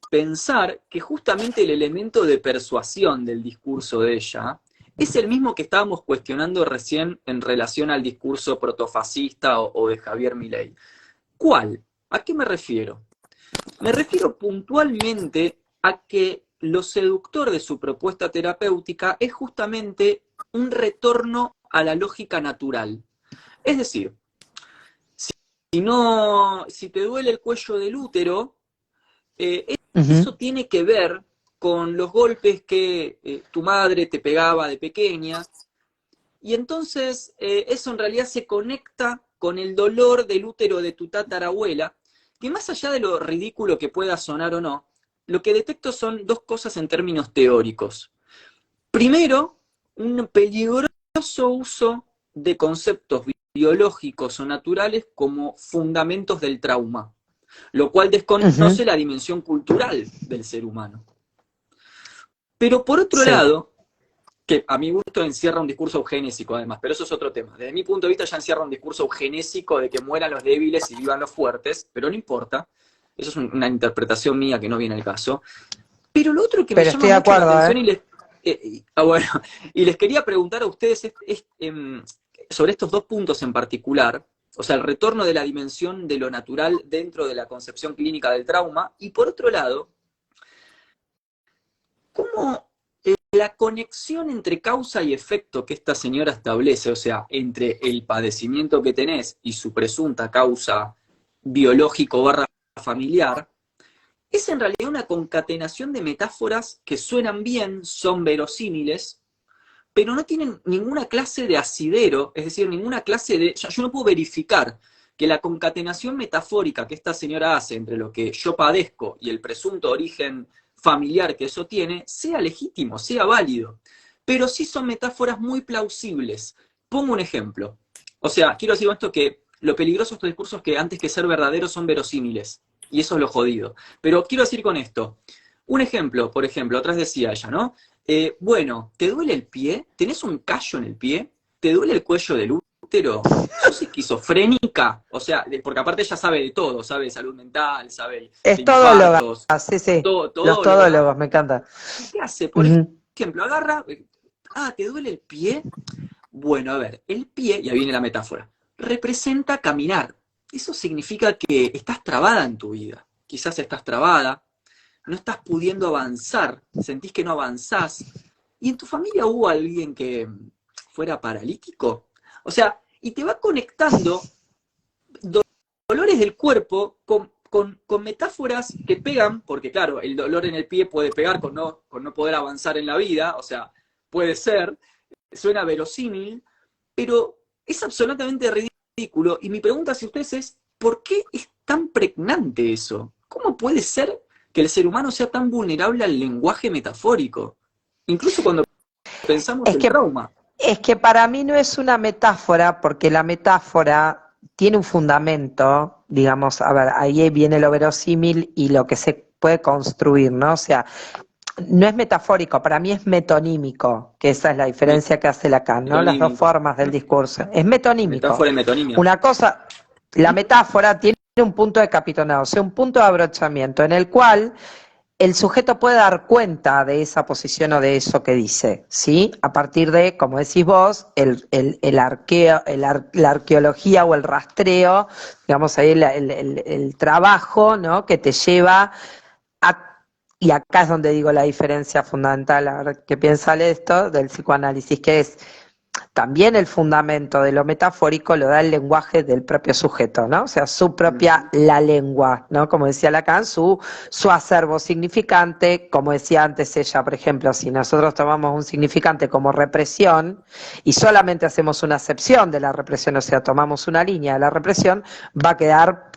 pensar que justamente el elemento de persuasión del discurso de ella es el mismo que estábamos cuestionando recién en relación al discurso protofascista o de Javier Milei. ¿Cuál? ¿A qué me refiero? Me refiero puntualmente a que lo seductor de su propuesta terapéutica es justamente un retorno a la lógica natural. Es decir, si te duele el cuello del útero, Ujú. eso tiene que ver con los golpes que tu madre te pegaba de pequeña, y entonces eso en realidad se conecta con el dolor del útero de tu tatarabuela, que más allá de lo ridículo que pueda sonar o no, lo que detecto son dos cosas en términos teóricos. Primero, un peligroso uso de conceptos biológicos o naturales como fundamentos del trauma, lo cual desconoce la dimensión cultural del ser humano. Pero por otro lado, que a mi gusto encierra un discurso eugenésico además, pero eso es otro tema. Desde mi punto de vista ya encierra un discurso eugenésico de que mueran los débiles y vivan los fuertes, pero no importa. Eso es una interpretación mía que no viene al caso. Pero lo otro que me llama mucho la atención y les quería preguntar a ustedes sobre estos dos puntos en particular, o sea, el retorno de la dimensión de lo natural dentro de la concepción clínica del trauma, y por otro lado, cómo la conexión entre causa y efecto que esta señora establece, o sea, entre el padecimiento que tenés y su presunta causa biológico/familiar, es en realidad una concatenación de metáforas que suenan bien, son verosímiles, pero no tienen ninguna clase de asidero, es decir, ninguna clase de... Yo no puedo verificar que la concatenación metafórica que esta señora hace entre lo que yo padezco y el presunto origen familiar que eso tiene, sea legítimo, sea válido. Pero sí son metáforas muy plausibles. Pongo un ejemplo. O sea, quiero decir esto que lo peligroso de estos discursos es que antes que ser verdaderos son verosímiles. Y eso es lo jodido. Pero quiero decir con esto, un ejemplo, por ejemplo, otra vez decía ella, ¿no? Bueno, ¿te duele el pie? ¿Tenés un callo en el pie? ¿Te duele el cuello del útero? ¿Sos esquizofrénica? O sea, porque aparte ella sabe de todo, sabe de salud mental, sabe Es de todóloga, infartos. sí. Los Todóloga. todólogos, me encanta. ¿Qué hace? Por ejemplo, agarra, ¿te duele el pie? Bueno, a ver, el pie, y ahí viene la metáfora, representa caminar. Eso significa que estás trabada en tu vida. Quizás estás trabada, no estás pudiendo avanzar, sentís que no avanzás. ¿Y en tu familia hubo alguien que fuera paralítico? O sea, y te va conectando dolores del cuerpo con metáforas que pegan, porque claro, el dolor en el pie puede pegar con no poder avanzar en la vida, o sea, puede ser, suena verosímil, pero es absolutamente ridículo. Y mi pregunta hacia ustedes es, ¿por qué es tan pregnante eso? ¿Cómo puede ser que el ser humano sea tan vulnerable al lenguaje metafórico? Incluso cuando pensamos en trauma. Es que para mí no es una metáfora, porque la metáfora tiene un fundamento, digamos, a ver, ahí viene lo verosímil y lo que se puede construir, ¿no? O sea, no es metafórico, para mí es metonímico, que esa es la diferencia que hace Lacan, ¿no? Las dos formas del discurso. Es metonímico. Metáfora y metonimia. Una cosa, la metáfora tiene un punto de capitonado, o sea, un punto de abrochamiento en el cual el sujeto puede dar cuenta de esa posición o de eso que dice, ¿sí? A partir de, como decís vos, la arqueología o el rastreo, digamos ahí el trabajo, ¿no? Que te lleva a... Y acá es donde digo la diferencia fundamental, a ver qué piensa esto, del psicoanálisis, que es también el fundamento de lo metafórico lo da el lenguaje del propio sujeto, ¿no? O sea, su propia, la lengua, ¿no? Como decía Lacan, su acervo significante, como decía antes ella, por ejemplo, si nosotros tomamos un significante como represión y solamente hacemos una acepción de la represión, o sea, tomamos una línea de la represión, va a quedar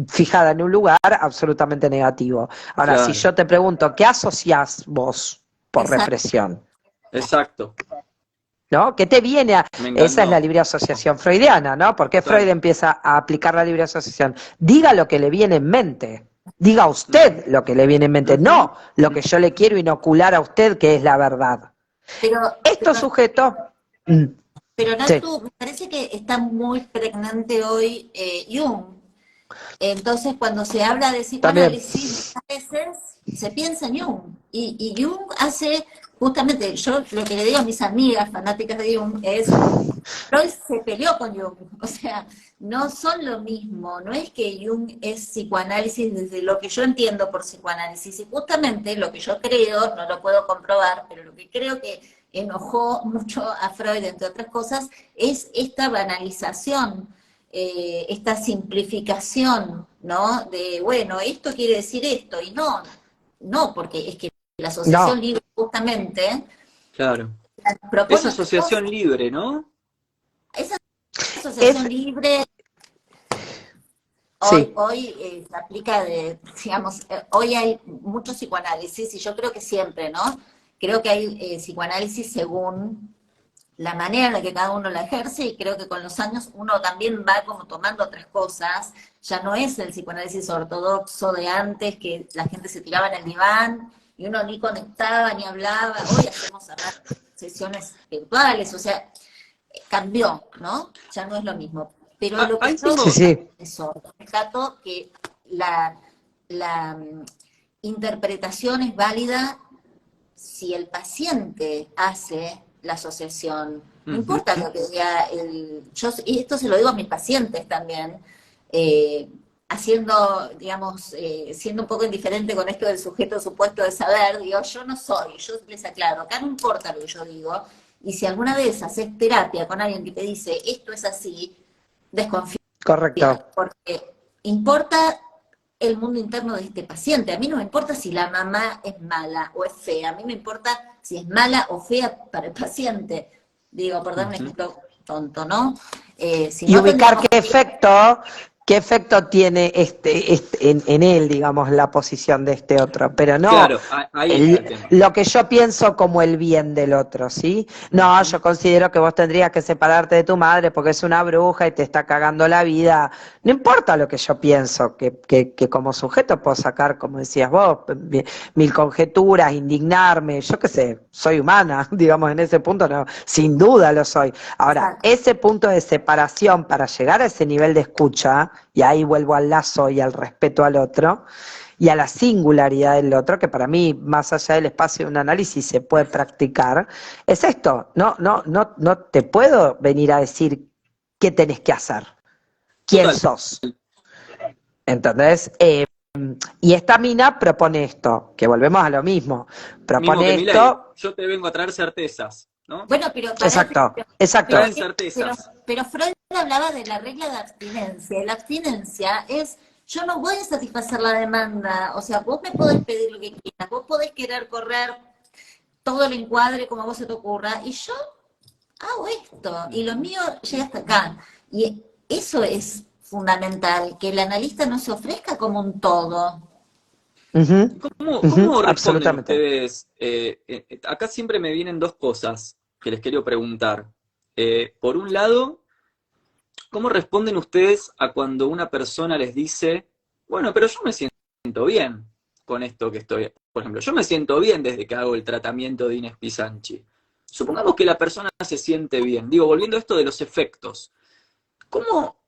fijada en un lugar absolutamente negativo. Ahora, claro. Si yo te pregunto, ¿qué asociás vos por represión? Exacto. ¿No? ¿Qué te viene a...? Esa es la libre asociación freudiana, ¿no? ¿Por qué Freud empieza a aplicar la libre asociación? Diga lo que le viene en mente. Diga usted lo que le viene en mente, no lo que yo le quiero inocular a usted, que es la verdad. Estos sujetos... Pero Natu, me parece que está muy pregnante hoy Jung. Entonces, cuando se habla de psicoanálisis, a veces se piensa en Jung. Y Jung hace... Justamente, yo lo que le digo a mis amigas fanáticas de Jung es, Freud se peleó con Jung, o sea, no son lo mismo, no es que Jung es psicoanálisis desde lo que yo entiendo por psicoanálisis, y justamente lo que yo creo, no lo puedo comprobar, pero lo que creo que enojó mucho a Freud, entre otras cosas, es esta banalización, esta simplificación, ¿no? De, bueno, esto quiere decir esto, y no, porque es que la asociación libre justamente... Claro. Esa asociación libre, ¿no? Esa asociación libre Hoy, Sí, hoy se aplica digamos, hoy hay mucho psicoanálisis y yo creo que siempre, ¿no? Creo que hay psicoanálisis según la manera en la que cada uno la ejerce y creo que con los años uno también va como tomando otras cosas. Ya no es el psicoanálisis ortodoxo de antes, que la gente se tiraba en el diván y uno ni conectaba ni hablaba. Hoy hacemos además sesiones virtuales, o sea, cambió, ¿no? Ya no es lo mismo. Pero lo que Ahí yo sí, tengo, sí, eso, rescato que la interpretación es válida si el paciente hace la asociación. No ujú, importa lo que diga y esto se lo digo a mis pacientes también, eh, haciendo, digamos, siendo un poco indiferente con esto del sujeto supuesto de saber, digo, yo no soy, yo les aclaro, acá no importa lo que yo digo, y si alguna vez haces terapia con alguien que te dice esto es así, desconfía, correcto. porque importa el mundo interno de este paciente. A mí no me importa si la mamá es mala o es fea, a mí me importa si es mala o fea para el paciente. Digo, por dar un ujú. ejemplo tonto, ¿no? Si Y no ubicar tendríamos que ir. qué efecto tiene en él, digamos, la posición de este otro, pero no Claro, ahí está el tema. lo que yo pienso como el bien del otro, ¿sí? No, Ujú. yo considero que vos tendrías que separarte de tu madre porque es una bruja y te está cagando la vida. No importa lo que yo pienso, que como sujeto puedo sacar, como decías vos, mil conjeturas, indignarme, yo qué sé, soy humana, digamos, en ese punto no, sin duda lo soy. Ahora, Exacto. ese punto de separación para llegar a ese nivel de escucha, y ahí vuelvo al lazo y al respeto al otro, y a la singularidad del otro, que para mí, más allá del espacio de un análisis, se puede practicar, es esto, no te puedo venir a decir qué tenés que hacer, quién Total. sos, ¿entendés? Y esta mina propone esto, que volvemos a lo mismo, Mismo propone que mi ley, esto, yo te vengo a traer certezas, ¿no? Bueno, pero para exacto, pero, Traen exacto, certezas. pero Freud hablaba de la regla de abstinencia. Y la abstinencia es, yo no voy a satisfacer la demanda. O sea, vos me podés pedir lo que quieras, vos podés querer correr todo el encuadre como a vos se te ocurra, y yo hago esto, y lo Ujú. mío llega hasta acá. Y eso es fundamental, que el analista no se ofrezca como un todo. ujú, ujú, ¿Cómo responden absolutamente. ustedes? Acá siempre me vienen dos cosas que les quiero preguntar. Por un lado, ¿cómo responden ustedes a cuando una persona les dice, bueno, pero yo me siento bien con esto que estoy, por ejemplo, yo me siento bien desde que hago el tratamiento de Inés Pisanchi. Supongamos que la persona se siente bien. Digo, volviendo a esto de los efectos, ¿cómo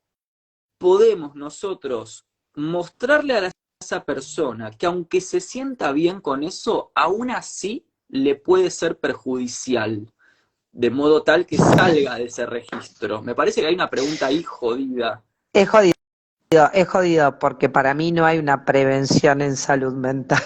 podemos nosotros mostrarle a esa persona que aunque se sienta bien con eso, aún así le puede ser perjudicial, de modo tal que salga de ese registro? Me parece que hay una pregunta ahí jodida. Es jodido, es jodido porque para mí no hay una prevención en salud mental.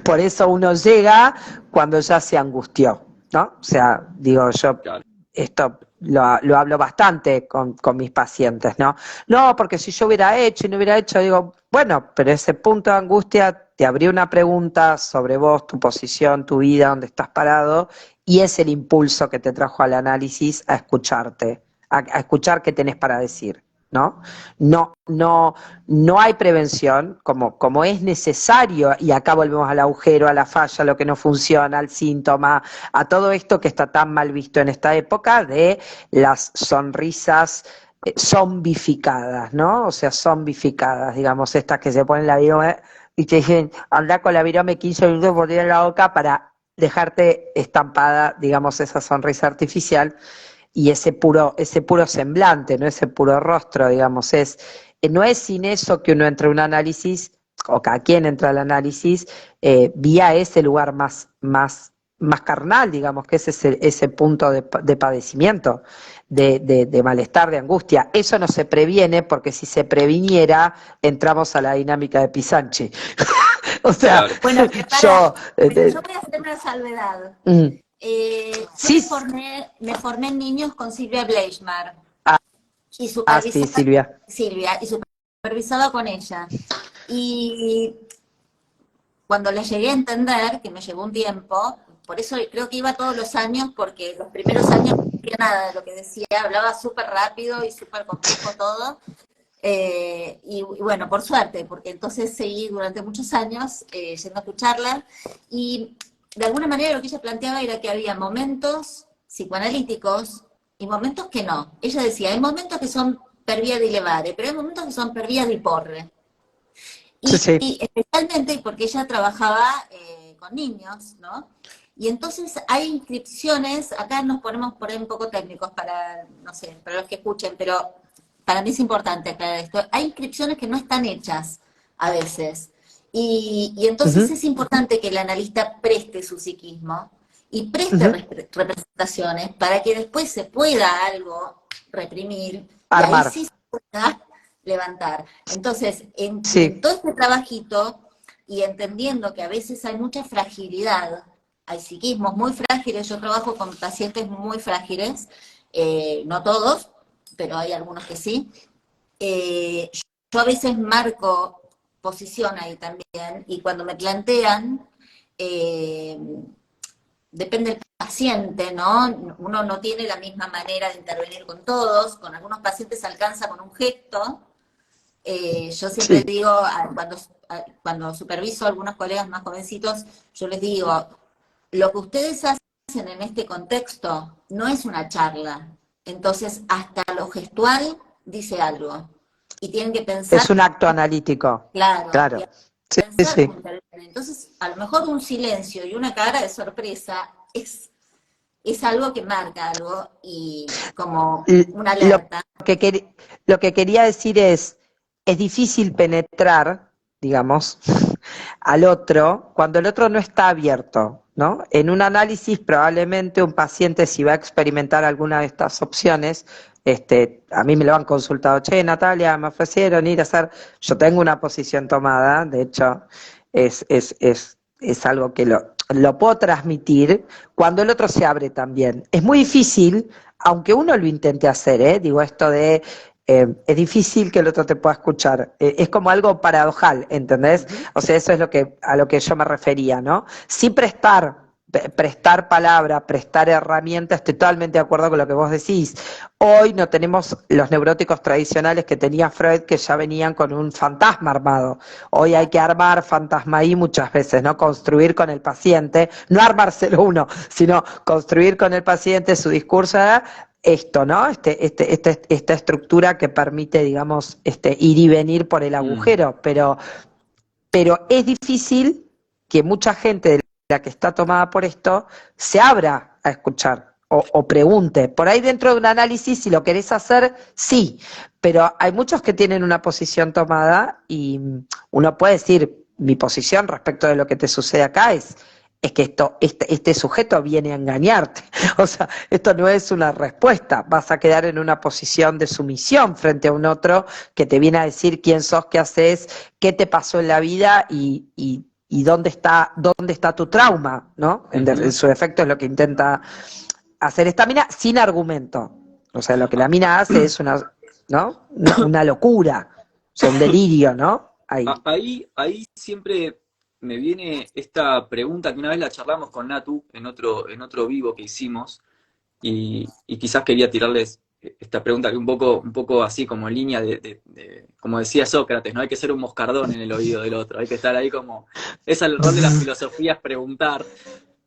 Por eso uno llega cuando ya se angustió, ¿no? O sea, digo, yo Claro, esto lo hablo bastante con mis pacientes, ¿no? No, porque si yo hubiera hecho y no hubiera hecho, digo, bueno, pero ese punto de angustia te abrió una pregunta sobre vos, tu posición, tu vida, dónde estás parado, y es el impulso que te trajo al análisis a escucharte, a escuchar qué tenés para decir. ¿No? No hay prevención como es necesario, y acá volvemos al agujero, a la falla, a lo que no funciona, al síntoma, a todo esto que está tan mal visto en esta época de las sonrisas zombificadas, ¿no? O sea, zombificadas, digamos, estas que se ponen la virome y te dicen, anda con la virome 15 minutos por día en la boca para dejarte estampada, digamos, esa sonrisa artificial y ese puro semblante, no ese puro rostro, digamos, no es sin eso que uno entra a un análisis, o cada quien entra al análisis, vía ese lugar más carnal, digamos, que es ese punto de padecimiento, de malestar, de angustia. Eso no se previene porque si se previniera, entramos a la dinámica de Pisanchi. O sea, claro. Bueno, pero yo... pero yo voy a hacer una salvedad. Mm, Yo sí, me formé en niños con Silvia Bleichmar ah, y sí, supervisaba, Silvia. Silvia, y supervisaba con ella. Y cuando la llegué a entender, que me llevó un tiempo, por eso creo que iba todos los años, porque los primeros años no entendía nada de lo que decía, hablaba súper rápido y súper complejo todo. Y bueno, por suerte, porque entonces seguí durante muchos años yendo a escucharla, y de alguna manera lo que ella planteaba era que había momentos psicoanalíticos y momentos que no. Ella decía, hay momentos que son per via di levare, pero hay momentos que son per via di porre. Sí, sí. Y especialmente porque ella trabajaba con niños, ¿no? Y entonces hay inscripciones, acá nos ponemos por ahí un poco técnicos para, no sé, para los que escuchen, pero para mí es importante aclarar esto. Hay inscripciones que no están hechas a veces. Y entonces Ujú, es importante que el analista preste su psiquismo y preste ujú. representaciones para que después se pueda algo reprimir y ahí Armar. sí se pueda levantar. Entonces, en Sí, todo este trabajito y entendiendo que a veces hay mucha fragilidad, hay psiquismos muy frágiles, yo trabajo con pacientes muy frágiles, no todos, pero hay algunos que sí. Yo a veces marco posición ahí también, y cuando me plantean, eh, depende del paciente, ¿no? Uno no tiene la misma manera de intervenir con todos, con algunos pacientes alcanza con un gesto. Yo siempre sí. digo, cuando superviso a algunos colegas más jovencitos, yo les digo, lo que ustedes hacen en este contexto no es una charla, entonces hasta lo gestual dice algo, y tienen que pensar, Es un acto analítico. claro, y Claro. Sí, pensar sí. cómo intervienen. Entonces, a lo mejor un silencio y una cara de sorpresa es algo que marca algo y como Y una Lo alerta. lo que quería decir es difícil penetrar, digamos, al otro cuando el otro no está abierto, ¿no? En un análisis probablemente un paciente si va a experimentar alguna de estas opciones, a mí me lo han consultado, che, Natalia, me ofrecieron ir a hacer, yo tengo una posición tomada, de hecho, es algo que lo puedo transmitir cuando el otro se abre también. Es muy difícil, aunque uno lo intente hacer, ¿eh? Digo esto de es difícil que el otro te pueda escuchar. Es como algo paradojal, ¿entendés? Ujú. O sea, eso es a lo que yo me refería, ¿no? Sin prestar palabra, prestar herramientas, estoy totalmente de acuerdo con lo que vos decís. Hoy no tenemos los neuróticos tradicionales que tenía Freud, que ya venían con un fantasma armado. Hoy hay que armar fantasma ahí muchas veces, ¿no? Construir con el paciente, no armárselo uno, sino construir con el paciente su discurso, esto, ¿no? Esta estructura que permite, digamos, ir y venir por el Mm. agujero, pero es difícil que mucha gente de la que está tomada por esto se abra a escuchar o pregunte. Por ahí dentro de un análisis, si lo querés hacer, sí, pero hay muchos que tienen una posición tomada y uno puede decir, mi posición respecto de lo que te sucede acá es que este sujeto viene a engañarte. O sea, esto no es una respuesta. Vas a quedar en una posición de sumisión frente a un otro que te viene a decir quién sos, qué haces, qué te pasó en la vida y dónde está tu trauma, ¿no? En Ujú. su efecto es lo que intenta hacer esta mina sin argumento. O sea, lo que A- la mina hace es ¿no? Una locura, o sea, un delirio, ¿no? Ahí. Ahí siempre me viene esta pregunta que una vez la charlamos con Natu en otro vivo que hicimos, y quizás quería tirarles esta pregunta que un poco así como en línea como decía Sócrates, no hay que ser un moscardón en el oído del otro, hay que estar ahí como, es el rol de la filosofía, es preguntar.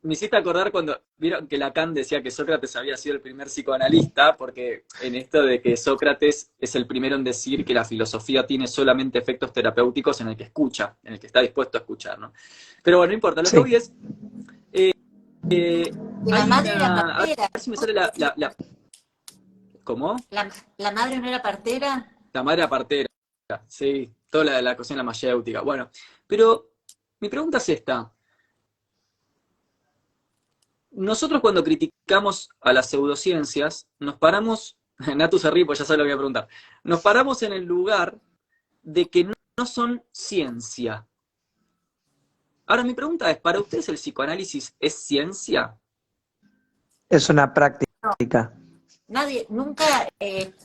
Me hiciste acordar cuando vieron que Lacan decía que Sócrates había sido el primer psicoanalista, porque en esto de que Sócrates es el primero en decir que la filosofía tiene solamente efectos terapéuticos en el que escucha, en el que está dispuesto a escuchar, ¿no? Pero bueno, no importa, lo que Sí. voy es, Y la hay madre era una, a ver partera, si me ¿no? sale ¿cómo? La madre no era partera. La madre partera, sí, toda la cocina mayéutica. Bueno, pero mi pregunta es esta. Nosotros cuando criticamos a las pseudociencias, nos paramos, Natu se ríe, pues ya sabe lo que voy a preguntar, nos paramos en el lugar de que no son ciencia. Ahora mi pregunta es, ¿para ustedes el psicoanálisis es ciencia? Es una No, práctica. nadie, nunca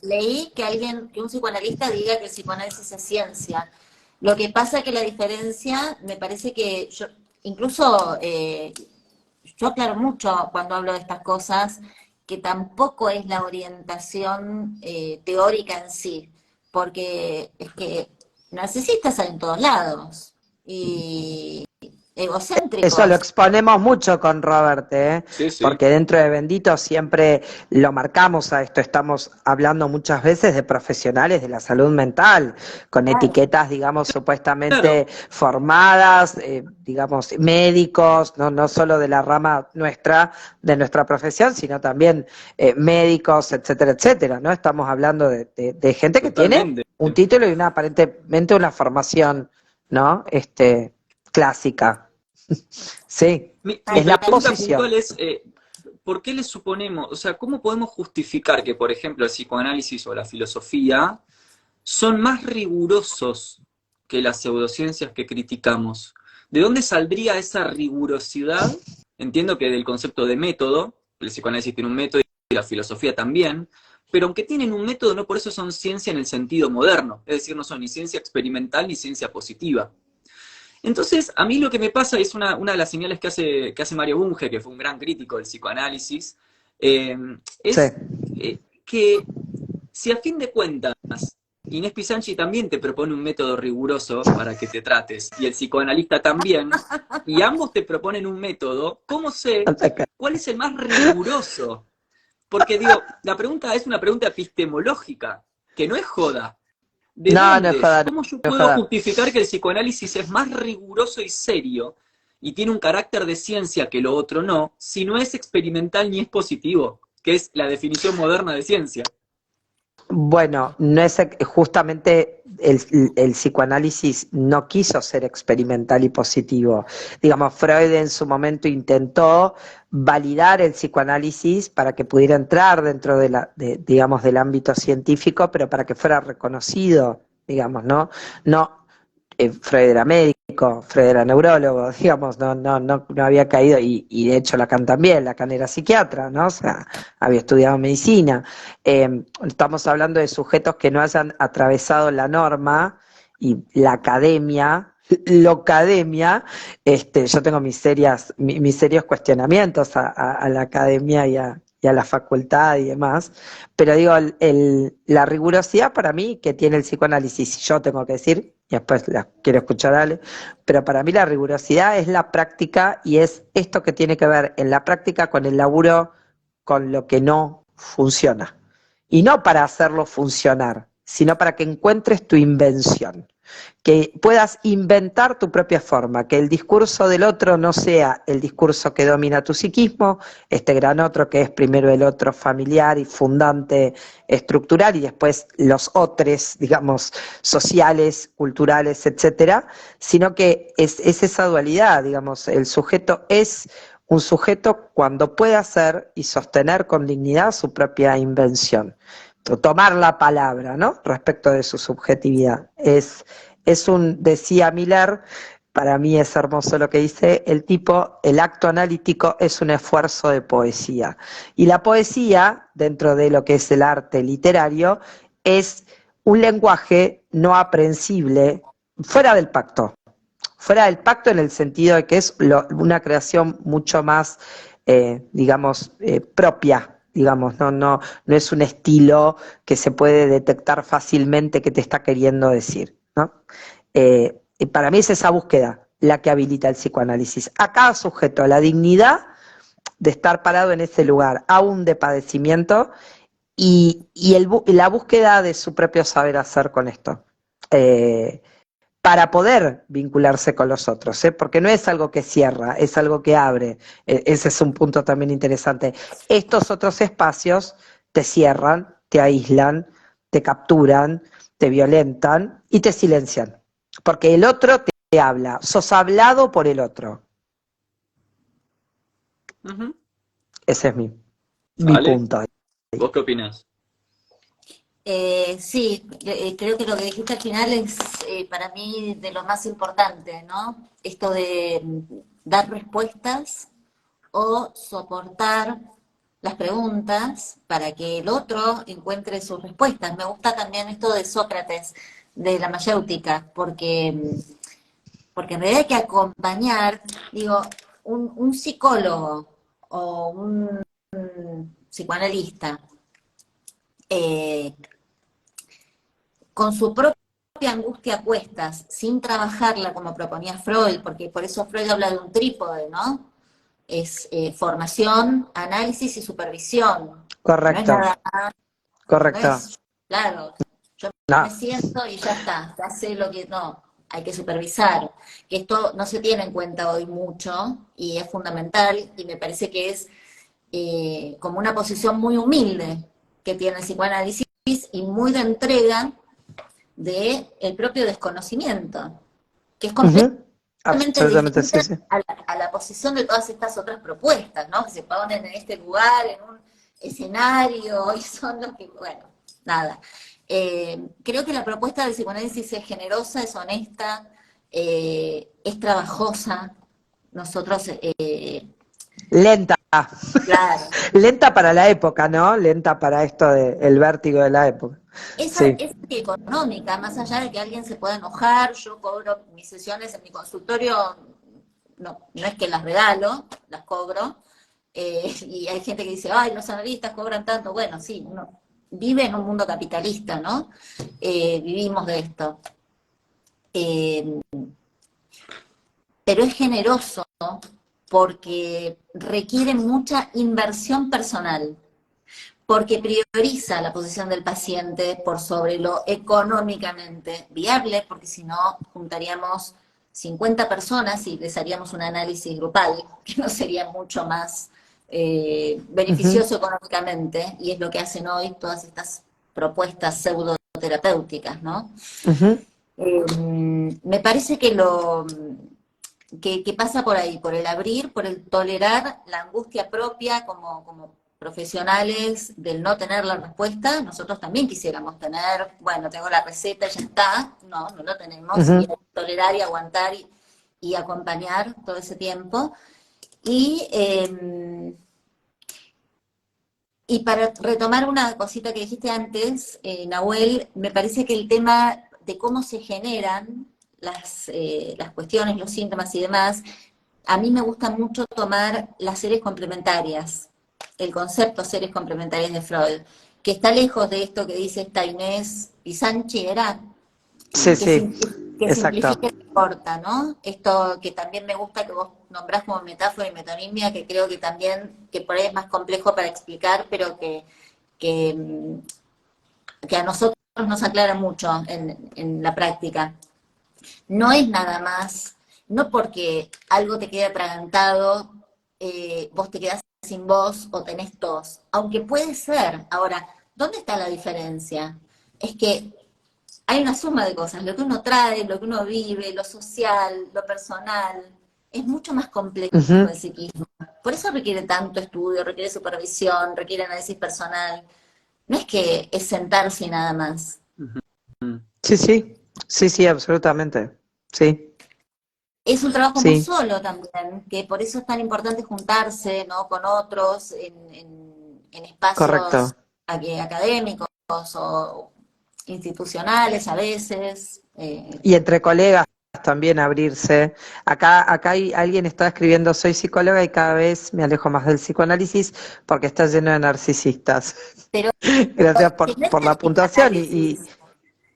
leí que un psicoanalista diga que el psicoanálisis es ciencia. Lo que pasa que la diferencia, me parece que yo, incluso yo aclaro mucho cuando hablo de estas cosas, que tampoco es la orientación teórica en sí, porque es que narcisistas hay en todos lados, y Eso lo egocéntricos. exponemos mucho con Robert, ¿eh? Sí, sí. Porque dentro de Bendito siempre lo marcamos a esto. Estamos hablando muchas veces de profesionales de la salud mental, con Claro. etiquetas, digamos, Claro, supuestamente formadas, digamos, médicos, no solo de la rama nuestra, de nuestra profesión, sino también médicos, etcétera, etcétera, ¿no? Estamos hablando de gente que tiene totalmente. un título y aparentemente una formación, ¿no? Clásica. Sí, Mi es la pregunta posición. puntual es, ¿por qué le suponemos, o sea, cómo podemos justificar que, por ejemplo, el psicoanálisis o la filosofía son más rigurosos que las pseudociencias que criticamos? ¿De dónde saldría esa rigurosidad? Entiendo que del concepto de método, el psicoanálisis tiene un método y la filosofía también, pero aunque tienen un método, no por eso son ciencia en el sentido moderno, es decir, no son ni ciencia experimental ni ciencia positiva. Entonces, a mí lo que me pasa es una de las señales que hace Mario Bunge, que fue un gran crítico del psicoanálisis, eh, Sí. es que si a fin de cuentas Inés Pisanchi también te propone un método riguroso para que te trates, y el psicoanalista también, y ambos te proponen un método, ¿cómo sé cuál es el más riguroso? Porque digo, la pregunta es una pregunta epistemológica, que no es joda. ¿De No, no es dónde? joda, no ¿Cómo yo es puedo joda. justificar que el psicoanálisis es más riguroso y serio y tiene un carácter de ciencia que lo otro no, si no es experimental ni es positivo, que es la definición moderna de ciencia? Bueno, no es justamente el psicoanálisis no quiso ser experimental y positivo. Digamos, Freud en su momento intentó validar el psicoanálisis para que pudiera entrar dentro digamos, del ámbito científico, pero para que fuera reconocido, digamos, ¿no? No, Freud era médico, Freud era neurólogo, digamos, no había caído, y de hecho Lacan también, Lacan era psiquiatra, ¿no? O sea, había estudiado medicina. Estamos hablando de sujetos que no hayan atravesado la norma y la academia, locademia. Yo tengo mis serios cuestionamientos a la academia y a la facultad y demás, pero digo, la rigurosidad para mí que tiene el psicoanálisis, yo tengo que decir, y después la quiero escuchar a Ale, pero para mí la rigurosidad es la práctica y es esto que tiene que ver en la práctica con el laburo, con lo que no funciona. Y no para hacerlo funcionar, sino para que encuentres tu invención, que puedas inventar tu propia forma, que el discurso del otro no sea el discurso que domina tu psiquismo, este gran otro que es primero el otro familiar y fundante estructural y después los otros, digamos, sociales, culturales, etcétera, sino que es esa dualidad, digamos, el sujeto es un sujeto cuando puede hacer y sostener con dignidad su propia invención, tomar la palabra, ¿no? Respecto de su subjetividad. Decía Miller, para mí es hermoso lo que dice el tipo, el acto analítico es un esfuerzo de poesía. Y la poesía, dentro de lo que es el arte literario, es un lenguaje no aprehensible, fuera del pacto en el sentido de que es una creación mucho más, digamos, propia, digamos, no es un estilo que se puede detectar fácilmente que te está queriendo decir, ¿no? Y para mí es esa búsqueda la que habilita el psicoanálisis. A cada sujeto, a la dignidad de estar parado en ese lugar, aún de padecimiento, la búsqueda de su propio saber hacer con esto. Para poder vincularse con los otros, ¿eh? Porque no es algo que cierra, es algo que abre. Ese es un punto también interesante. Estos otros espacios te cierran, te aíslan, te capturan, te violentan y te silencian. Porque el otro te habla, sos hablado por el otro. Ujú. Ese es mi ¿Vale? punto. ¿Vos qué opinás? Sí, creo que lo que dijiste al final es para mí de lo más importante, ¿no? Esto de dar respuestas o soportar las preguntas para que el otro encuentre sus respuestas. Me gusta también esto de Sócrates, de la mayéutica, porque en realidad hay que acompañar, digo, un psicólogo o un psicoanalista, eh, con su propia angustia a cuestas, sin trabajarla como proponía Freud, porque por eso Freud habla de un trípode, ¿no? Es formación, análisis y supervisión. No es Correcto, nada, no correcto. es, claro, yo No. me siento y ya está, ya sé lo que no, hay que supervisar. Que esto no se tiene en cuenta hoy mucho y es fundamental y me parece que es como una posición muy humilde que tiene el psicoanálisis y muy de entrega de el propio desconocimiento, que es completamente Ujú. Absolutamente, sí, distinta sí. a la posición de todas estas otras propuestas, ¿no? Que se ponen en este lugar, en un escenario, y son los que, bueno, nada. Creo que la propuesta del psicoanálisis es generosa, es honesta, es trabajosa. Nosotros, Lenta. claro, Lenta para la época, ¿no? Lenta para esto del vértigo de la época. Sí. es económica, más allá de que alguien se pueda enojar, yo cobro mis sesiones en mi consultorio, no es que las regalo, las cobro, y hay gente que dice, ay, los analistas cobran tanto, bueno, sí, uno vive en un mundo capitalista, ¿no? Vivimos de esto. Eh, pero es generoso porque requiere mucha inversión personal, porque prioriza la posición del paciente por sobre lo económicamente viable, porque si no juntaríamos 50 personas y les haríamos un análisis grupal, que no sería mucho más Ujú, beneficioso económicamente, y es lo que hacen hoy todas estas propuestas pseudoterapéuticas, ¿no? ujú, Me parece que que pasa por ahí, por el abrir, por el tolerar la angustia propia como profesionales del no tener la respuesta. Nosotros también quisiéramos tener, bueno, tengo la receta, ya está. No lo tenemos, y hay ujú. que tolerar y aguantar y acompañar todo ese tiempo. Y, y para retomar una cosita que dijiste antes, Nahuel, me parece que el tema de cómo se generan las cuestiones, los síntomas y demás, a mí me gusta mucho tomar las series complementarias, el concepto series complementarias de Freud, que está lejos de esto que dice esta Inés Pisanchi, era Sí, que, sí, que exacto. simplifica y corta, ¿no? Esto que también me gusta que vos nombrás como metáfora y metonimia, que creo que también, que por ahí es más complejo para explicar, pero que, que a nosotros nos aclara mucho en la práctica. No es nada más, no porque algo te quede atragantado, vos te quedás sin voz o tenés tos, aunque puede ser. Ahora, ¿dónde está la diferencia? Es que hay una suma de cosas, lo que uno trae, lo que uno vive, lo social, lo personal, es mucho más complejo Ujú. el psiquismo. Por eso requiere tanto estudio, requiere supervisión, requiere análisis personal. No es que es sentarse y nada más. Ujú. Sí, sí, sí, sí, absolutamente. Sí, Es un trabajo muy sí, solo también, que por eso es tan importante juntarse, ¿no? Con otros en espacios correcto. académicos o institucionales a veces. Y entre colegas también abrirse. Acá alguien está escribiendo, soy psicóloga y cada vez me alejo más del psicoanálisis porque está lleno de narcisistas. Pero Gracias que no es por el la puntuación psicoanálisis.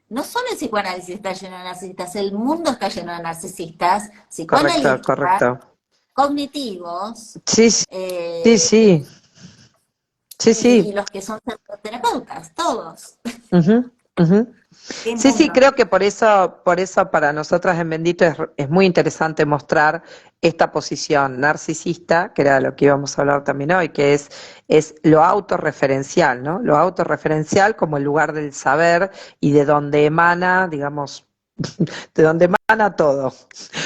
No solo el psicoanálisis está lleno de narcisistas, el mundo está lleno de narcisistas, correcto, psicoanalistas, correcto. cognitivos, Sí, sí, sí, eh, sí, sí, y sí. los que son terapeutas, todos. Ujú, ujú. ¿Qué Sí, sí, mundo? creo que por eso para nosotras en Bendito es muy interesante mostrar esta posición narcisista, que era lo que íbamos a hablar también hoy, que es lo autorreferencial, ¿no? Lo autorreferencial como el lugar del saber y de donde emana, digamos, de donde emana todo.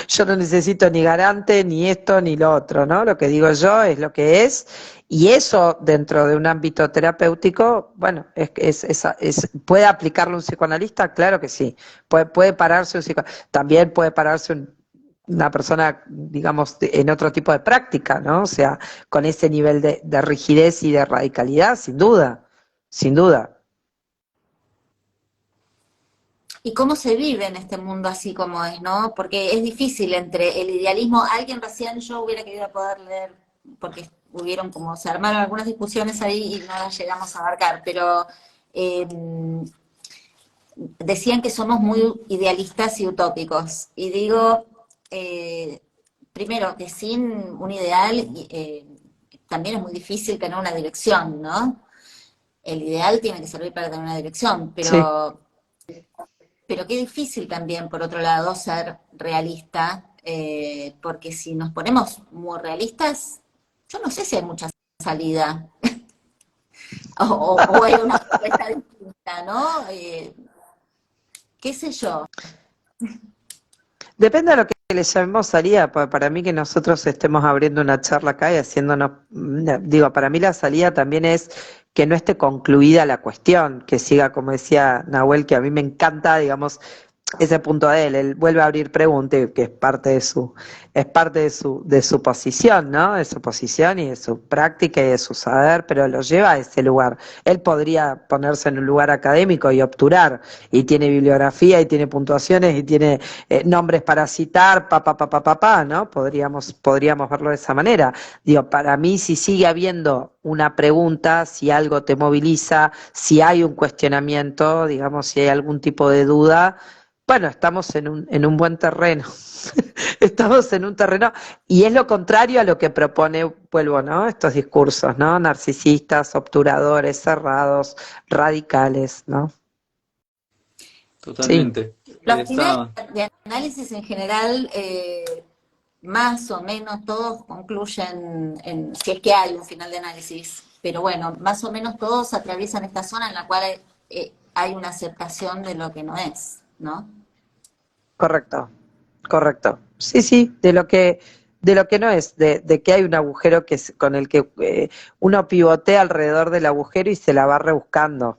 Yo no necesito ni garante, ni esto, ni lo otro, ¿no? Lo que digo yo es lo que es, y eso dentro de un ámbito terapéutico, bueno, ¿puede aplicarlo un psicoanalista? Claro que sí. Puede pararse un psicoanalista, también puede pararse una persona, digamos, en otro tipo de práctica, ¿no? O sea, con ese nivel de rigidez y de radicalidad, sin duda, sin duda. Y cómo se vive en este mundo así como es, ¿no? Porque es difícil entre el idealismo, alguien recién yo hubiera querido poder leer, porque hubieron como, se armaron algunas discusiones ahí y no las llegamos a abarcar, pero eh, decían que somos muy idealistas y utópicos. Y digo, primero, que sin un ideal también es muy difícil tener una dirección, ¿no? El ideal tiene que servir para tener una dirección, Sí. pero qué difícil también, por otro lado, ser realista, porque si nos ponemos muy realistas, yo no sé si hay mucha salida, o hay una respuesta distinta, ¿no? ¿Qué sé yo? Depende de lo que le llamemos salida. Para mí que nosotros estemos abriendo una charla acá y haciéndonos, digo, para mí la salida también es que no esté concluida la cuestión, que siga, como decía Nahuel, que a mí me encanta, digamos, ese punto de él. Él vuelve a abrir preguntas, que es parte de su posición, ¿no? De su posición y de su práctica y de su saber, pero lo lleva a ese lugar. Él podría ponerse en un lugar académico y obturar, y tiene bibliografía, y tiene puntuaciones, y tiene nombres para citar, ¿no? Podríamos verlo de esa manera. Digo, para mí, si sigue habiendo una pregunta, si algo te moviliza, si hay un cuestionamiento, digamos, si hay algún tipo de duda, bueno, estamos en un buen terreno. Estamos en un terreno, y es lo contrario a lo que propone, vuelvo, ¿no? Estos discursos, ¿no? Narcisistas, obturadores, cerrados, radicales, ¿no? Sí. Totalmente. Los finales Está, de análisis en general, más o menos todos concluyen, si es que hay un final de análisis, pero bueno, más o menos todos atraviesan esta zona en la cual hay una aceptación de lo que no es, ¿no? Correcto, correcto. Sí, sí, de lo que no es, de que hay un agujero con el que uno pivotea alrededor del agujero y se la va rebuscando,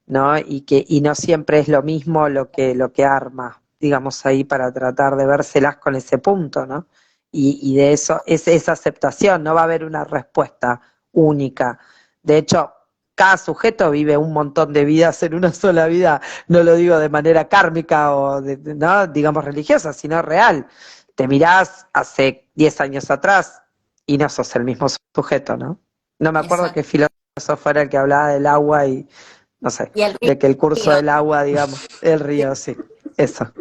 ¿no? Y no siempre es lo mismo lo que arma, digamos, ahí para tratar de vérselas con ese punto, ¿no? Y de eso, es esa aceptación, no va a haber una respuesta única. De hecho, cada sujeto vive un montón de vidas en una sola vida, no lo digo de manera kármica o, no, digamos, religiosa, sino real. Te mirás hace 10 años atrás y no sos el mismo sujeto, ¿no? No me acuerdo qué Exacto. filósofo era el que hablaba del agua y, no sé, Y el de que el curso río. del agua, digamos, el río, sí, eso.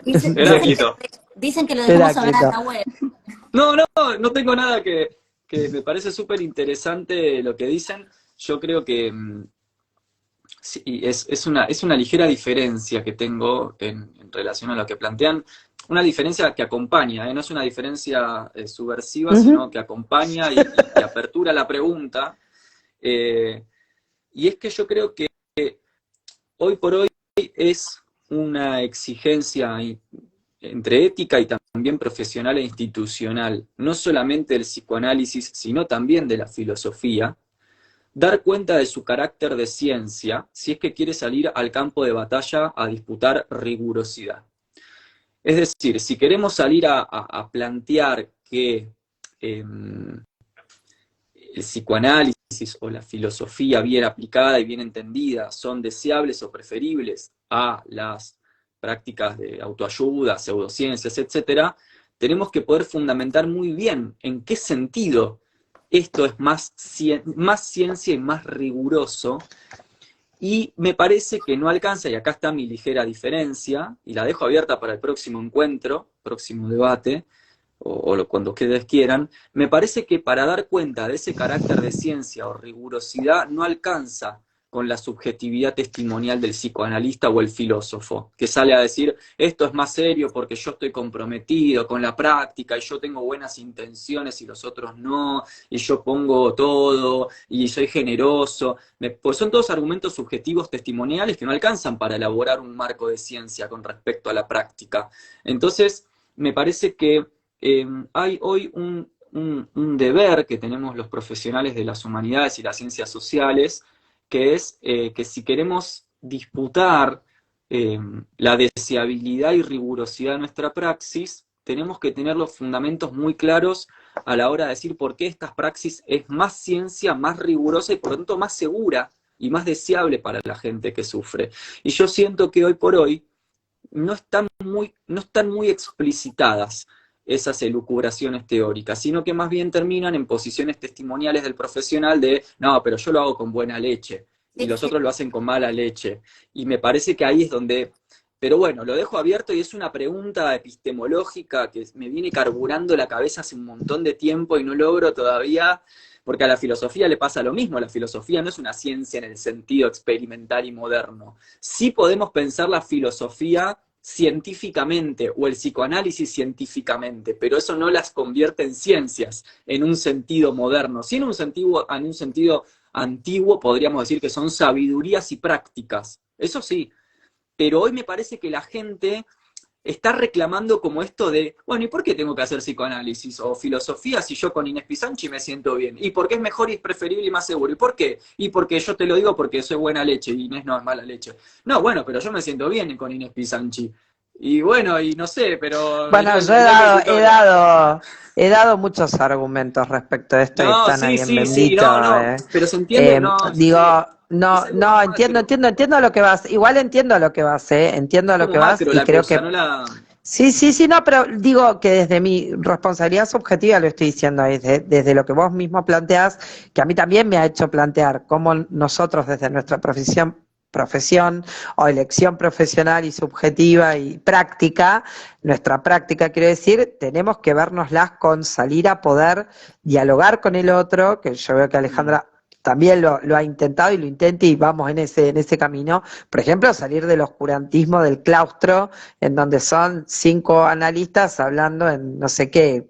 Dicen, dicen que, Heráclito. dicen que lo dejemos hablar a Heráclito. Nahuel. No, no, no tengo nada que me parece súper interesante lo que dicen. Yo creo que sí, es una ligera diferencia que tengo en relación a lo que plantean. Una diferencia que acompaña, ¿eh? No es una diferencia subversiva, Ujú. sino que acompaña y apertura la pregunta. Eh, y es que yo creo que hoy por hoy es una exigencia entre ética y también profesional e institucional, no solamente del psicoanálisis, sino también de la filosofía, dar cuenta de su carácter de ciencia si es que quiere salir al campo de batalla a disputar rigurosidad. Es decir, si queremos salir a plantear que el psicoanálisis o la filosofía bien aplicada y bien entendida son deseables o preferibles a las prácticas de autoayuda, pseudociencias, etcétera, tenemos que poder fundamentar muy bien en qué sentido esto es más ciencia y más riguroso. Y me parece que no alcanza, y acá está mi ligera diferencia, y la dejo abierta para el próximo encuentro, próximo debate, cuando ustedes quieran. Me parece que para dar cuenta de ese carácter de ciencia o rigurosidad no alcanza con la subjetividad testimonial del psicoanalista o el filósofo, que sale a decir, esto es más serio porque yo estoy comprometido con la práctica y yo tengo buenas intenciones y los otros no, y yo pongo todo y soy generoso. Pues son todos argumentos subjetivos testimoniales que no alcanzan para elaborar un marco de ciencia con respecto a la práctica. Entonces, me parece que hay hoy un deber que tenemos los profesionales de las humanidades y las ciencias sociales, que es que si queremos disputar eh, la deseabilidad y rigurosidad de nuestra praxis, tenemos que tener los fundamentos muy claros a la hora de decir por qué esta praxis es más ciencia, más rigurosa y por lo tanto más segura y más deseable para la gente que sufre. Y yo siento que hoy por hoy no están muy explicitadas esas elucubraciones teóricas, sino que más bien terminan en posiciones testimoniales del profesional de, no, pero yo lo hago con buena leche. y los Sí. otros lo hacen con mala leche. Y me parece que ahí es donde... Pero bueno, lo dejo abierto y es una pregunta epistemológica que me viene carburando la cabeza hace un montón de tiempo y no logro todavía, porque a la filosofía le pasa lo mismo. La filosofía no es una ciencia en el sentido experimental y moderno. Sí podemos pensar la filosofía científicamente o el psicoanálisis científicamente, pero eso no las convierte en ciencias en un sentido moderno. Sí, en un sentido antiguo podríamos decir que son sabidurías y prácticas. Eso sí, pero hoy me parece que la gente está reclamando como esto de, bueno, ¿y por qué tengo que hacer psicoanálisis o filosofía si yo con Inés Pisanchi me siento bien? ¿Y por qué es mejor y es preferible y más seguro? ¿Y por qué? Y porque yo te lo digo porque soy buena leche y Inés no es mala leche. No, bueno, pero yo me siento bien con Inés Pisanchi. Y bueno, y no sé, pero... Bueno, yo he dado muchos argumentos respecto a esto y No, están sí, ahí en sí, sí, Bendito. no, no, pero se entiende, no, Digo, sí, no, es algo no, más entiendo, macro, entiendo a lo que vas. Igual entiendo a lo que vas, entiendo es a lo como que vas macro y la creo cosa, que no la... sí, sí, sí, no, pero digo que desde mi responsabilidad subjetiva lo estoy diciendo, desde lo que vos mismo planteás, que a mí también me ha hecho plantear cómo nosotros desde nuestra profesión o elección profesional y subjetiva y práctica, nuestra práctica quiero decir, tenemos que vernoslas con salir a poder dialogar con el otro, que yo veo que Alejandra también lo ha intentado y lo intenta y vamos en ese camino. Por ejemplo, salir del oscurantismo del claustro en donde son 5 analistas hablando en no sé qué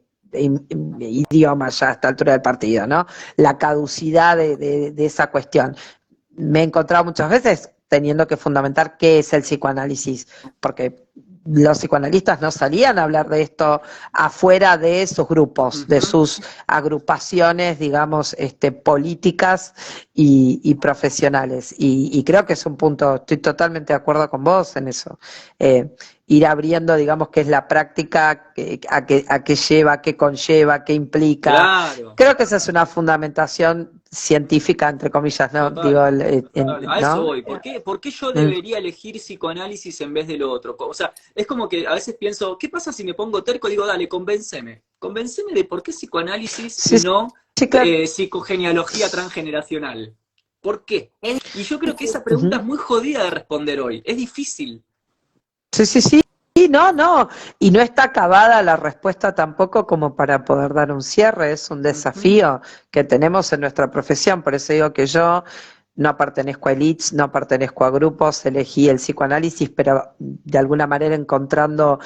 idioma ya a esta altura del partido, ¿no? La caducidad de esa cuestión. Me he encontrado muchas veces teniendo que fundamentar qué es el psicoanálisis, porque los psicoanalistas no salían a hablar de esto afuera de sus grupos, de Ujú. sus agrupaciones, digamos, políticas profesionales. Y creo que es un punto, estoy totalmente de acuerdo con vos en eso. Ir abriendo, digamos, qué es la práctica, a qué lleva, qué conlleva, qué implica. Claro, Creo que esa es una fundamentación científica, entre comillas, ¿no? total. Digo, A eso ¿no? voy. Por qué yo Mm. debería elegir psicoanálisis en vez de lo otro? O sea, es como que a veces pienso, ¿qué pasa si me pongo terco y digo, dale, convénceme? Convénceme de por qué psicoanálisis Sí, y no sí, claro. psicogenealogía transgeneracional. ¿Por qué? Es Y yo creo que esa pregunta Ujú. es muy jodida de responder hoy. Es difícil. Sí, sí, sí. Sí, no, no. Y no está acabada la respuesta tampoco como para poder dar un cierre. Es un Ujú. desafío que tenemos en nuestra profesión. Por eso digo que yo no pertenezco a elites, no pertenezco a grupos, elegí el psicoanálisis, pero de alguna manera encontrando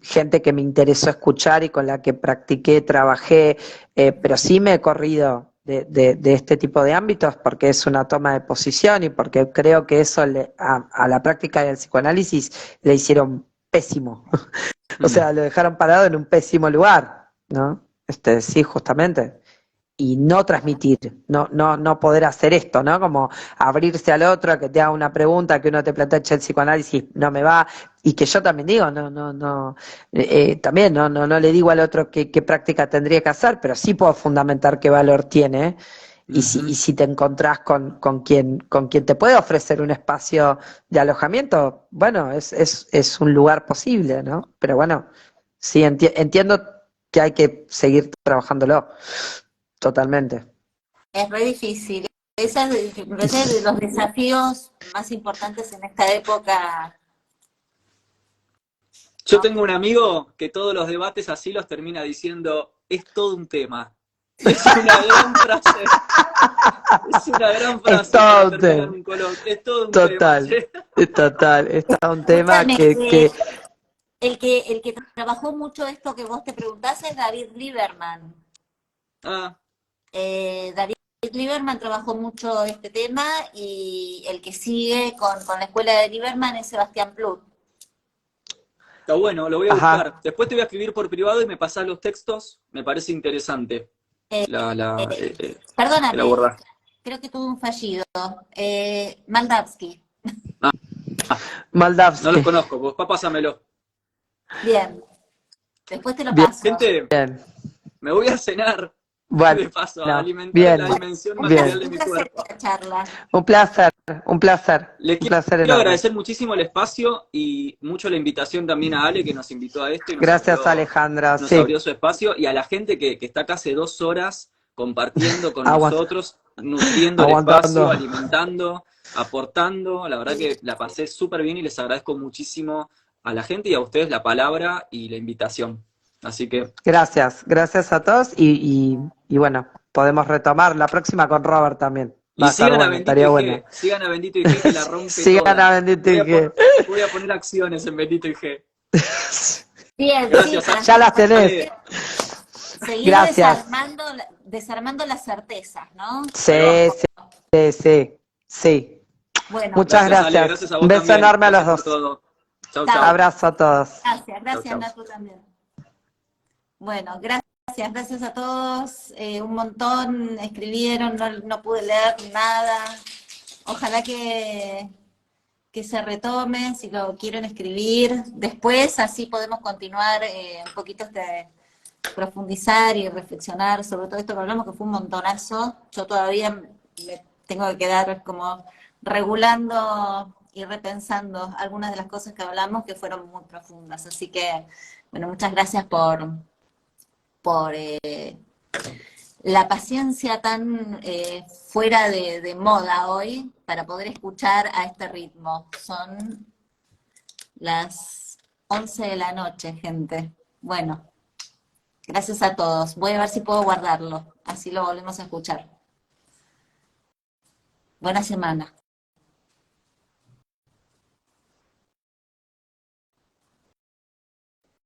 gente que me interesó escuchar y con la que practiqué, trabajé, pero sí me he corrido de este tipo de ámbitos porque es una toma de posición y porque creo que eso a la práctica del psicoanálisis le hicieron pésimo. O Mm. sea, lo dejaron parado en un pésimo lugar, ¿no? Sí, justamente. Y no transmitir, no poder hacer esto, ¿no? Como abrirse al otro, que te haga una pregunta, que uno te plantea el psicoanálisis, no me va, y que yo también digo, también no le digo al otro qué práctica tendría que hacer, pero sí puedo fundamentar qué valor tiene, y Ujú. si te encontrás con quien te puede ofrecer un espacio de alojamiento, bueno, es un lugar posible, ¿no? Pero bueno, sí, entiendo que hay que seguir trabajándolo. Totalmente. es re difícil. Me parece de los desafíos más importantes en esta época, Yo ¿no? tengo un amigo que todos los debates así los termina diciendo, es todo un tema. Y es una gran frase. Es una gran Es frase para todo un terminar tema. un coloquio. Es todo un tema, Total. ¿sí? Total. Es todo un tema Escúchame, que el que trabajó mucho esto que vos te preguntás es David Lieberman. Ah, David Lieberman trabajó mucho este tema y el que sigue con la escuela de Lieberman es Sebastián Plut. está bueno, lo voy a buscar. ajá. Después te voy a escribir por privado y me pasás los textos. Me parece interesante Eh, la, el Perdóname, abordaje. creo que tuve un fallido. Maldavsky. Ah, no los Moldavsky. conozco, vos pásamelo. Bien, después te lo Bien, paso. Gente, bien. me voy a cenar Bueno, de paso, a alimentar bien, la dimensión bien. material de Un mi placer cuerpo. esta charla. Un placer, un placer, Les un placer quiero enorme. agradecer muchísimo el espacio y mucho la invitación también a Ale que nos invitó a esto y Gracias, Alejandra. nos Sí, abrió su espacio y a la gente que está acá hace 2 horas compartiendo con Aguas- nosotros, nutriendo el Aguantando. espacio, alimentando, aportando. La verdad que la pasé súper bien y les agradezco muchísimo a la gente y a ustedes la palabra y la invitación. Así que, Gracias a todos y bueno, podemos retomar la próxima con Robert también. y Va a estar sigan a bueno, Bendito estaría bueno. IG, sigan a Bendito IG que la rompe Sigan a toda. Bendito IG. Voy a poner acciones en Bendito IG. Bien, sí, Gracias, para Ya las tenés. Ale. seguir Gracias. desarmando las certezas, ¿no? Ahí va. Sí. Bueno, Muchas Gracias, Ale. gracias. Gracias a Un vos beso también. enorme a los Gracias por dos. todo. Chau, chao. chau. Abrazo a todos. Gracias, Chau, chau. Natu también. Bueno, gracias a todos. Un montón escribieron, no pude leer nada. Ojalá que se retome, si lo quieren escribir después, así podemos continuar un poquito profundizar y reflexionar sobre todo esto que hablamos, que fue un montonazo. Yo todavía me tengo que quedar como regulando y repensando algunas de las cosas que hablamos que fueron muy profundas. Así que, bueno, muchas gracias por la paciencia tan fuera de moda hoy para poder escuchar a este ritmo. Son las 11 de la noche, gente. Bueno, gracias a todos. Voy a ver si puedo guardarlo, así lo volvemos a escuchar. Buena semana.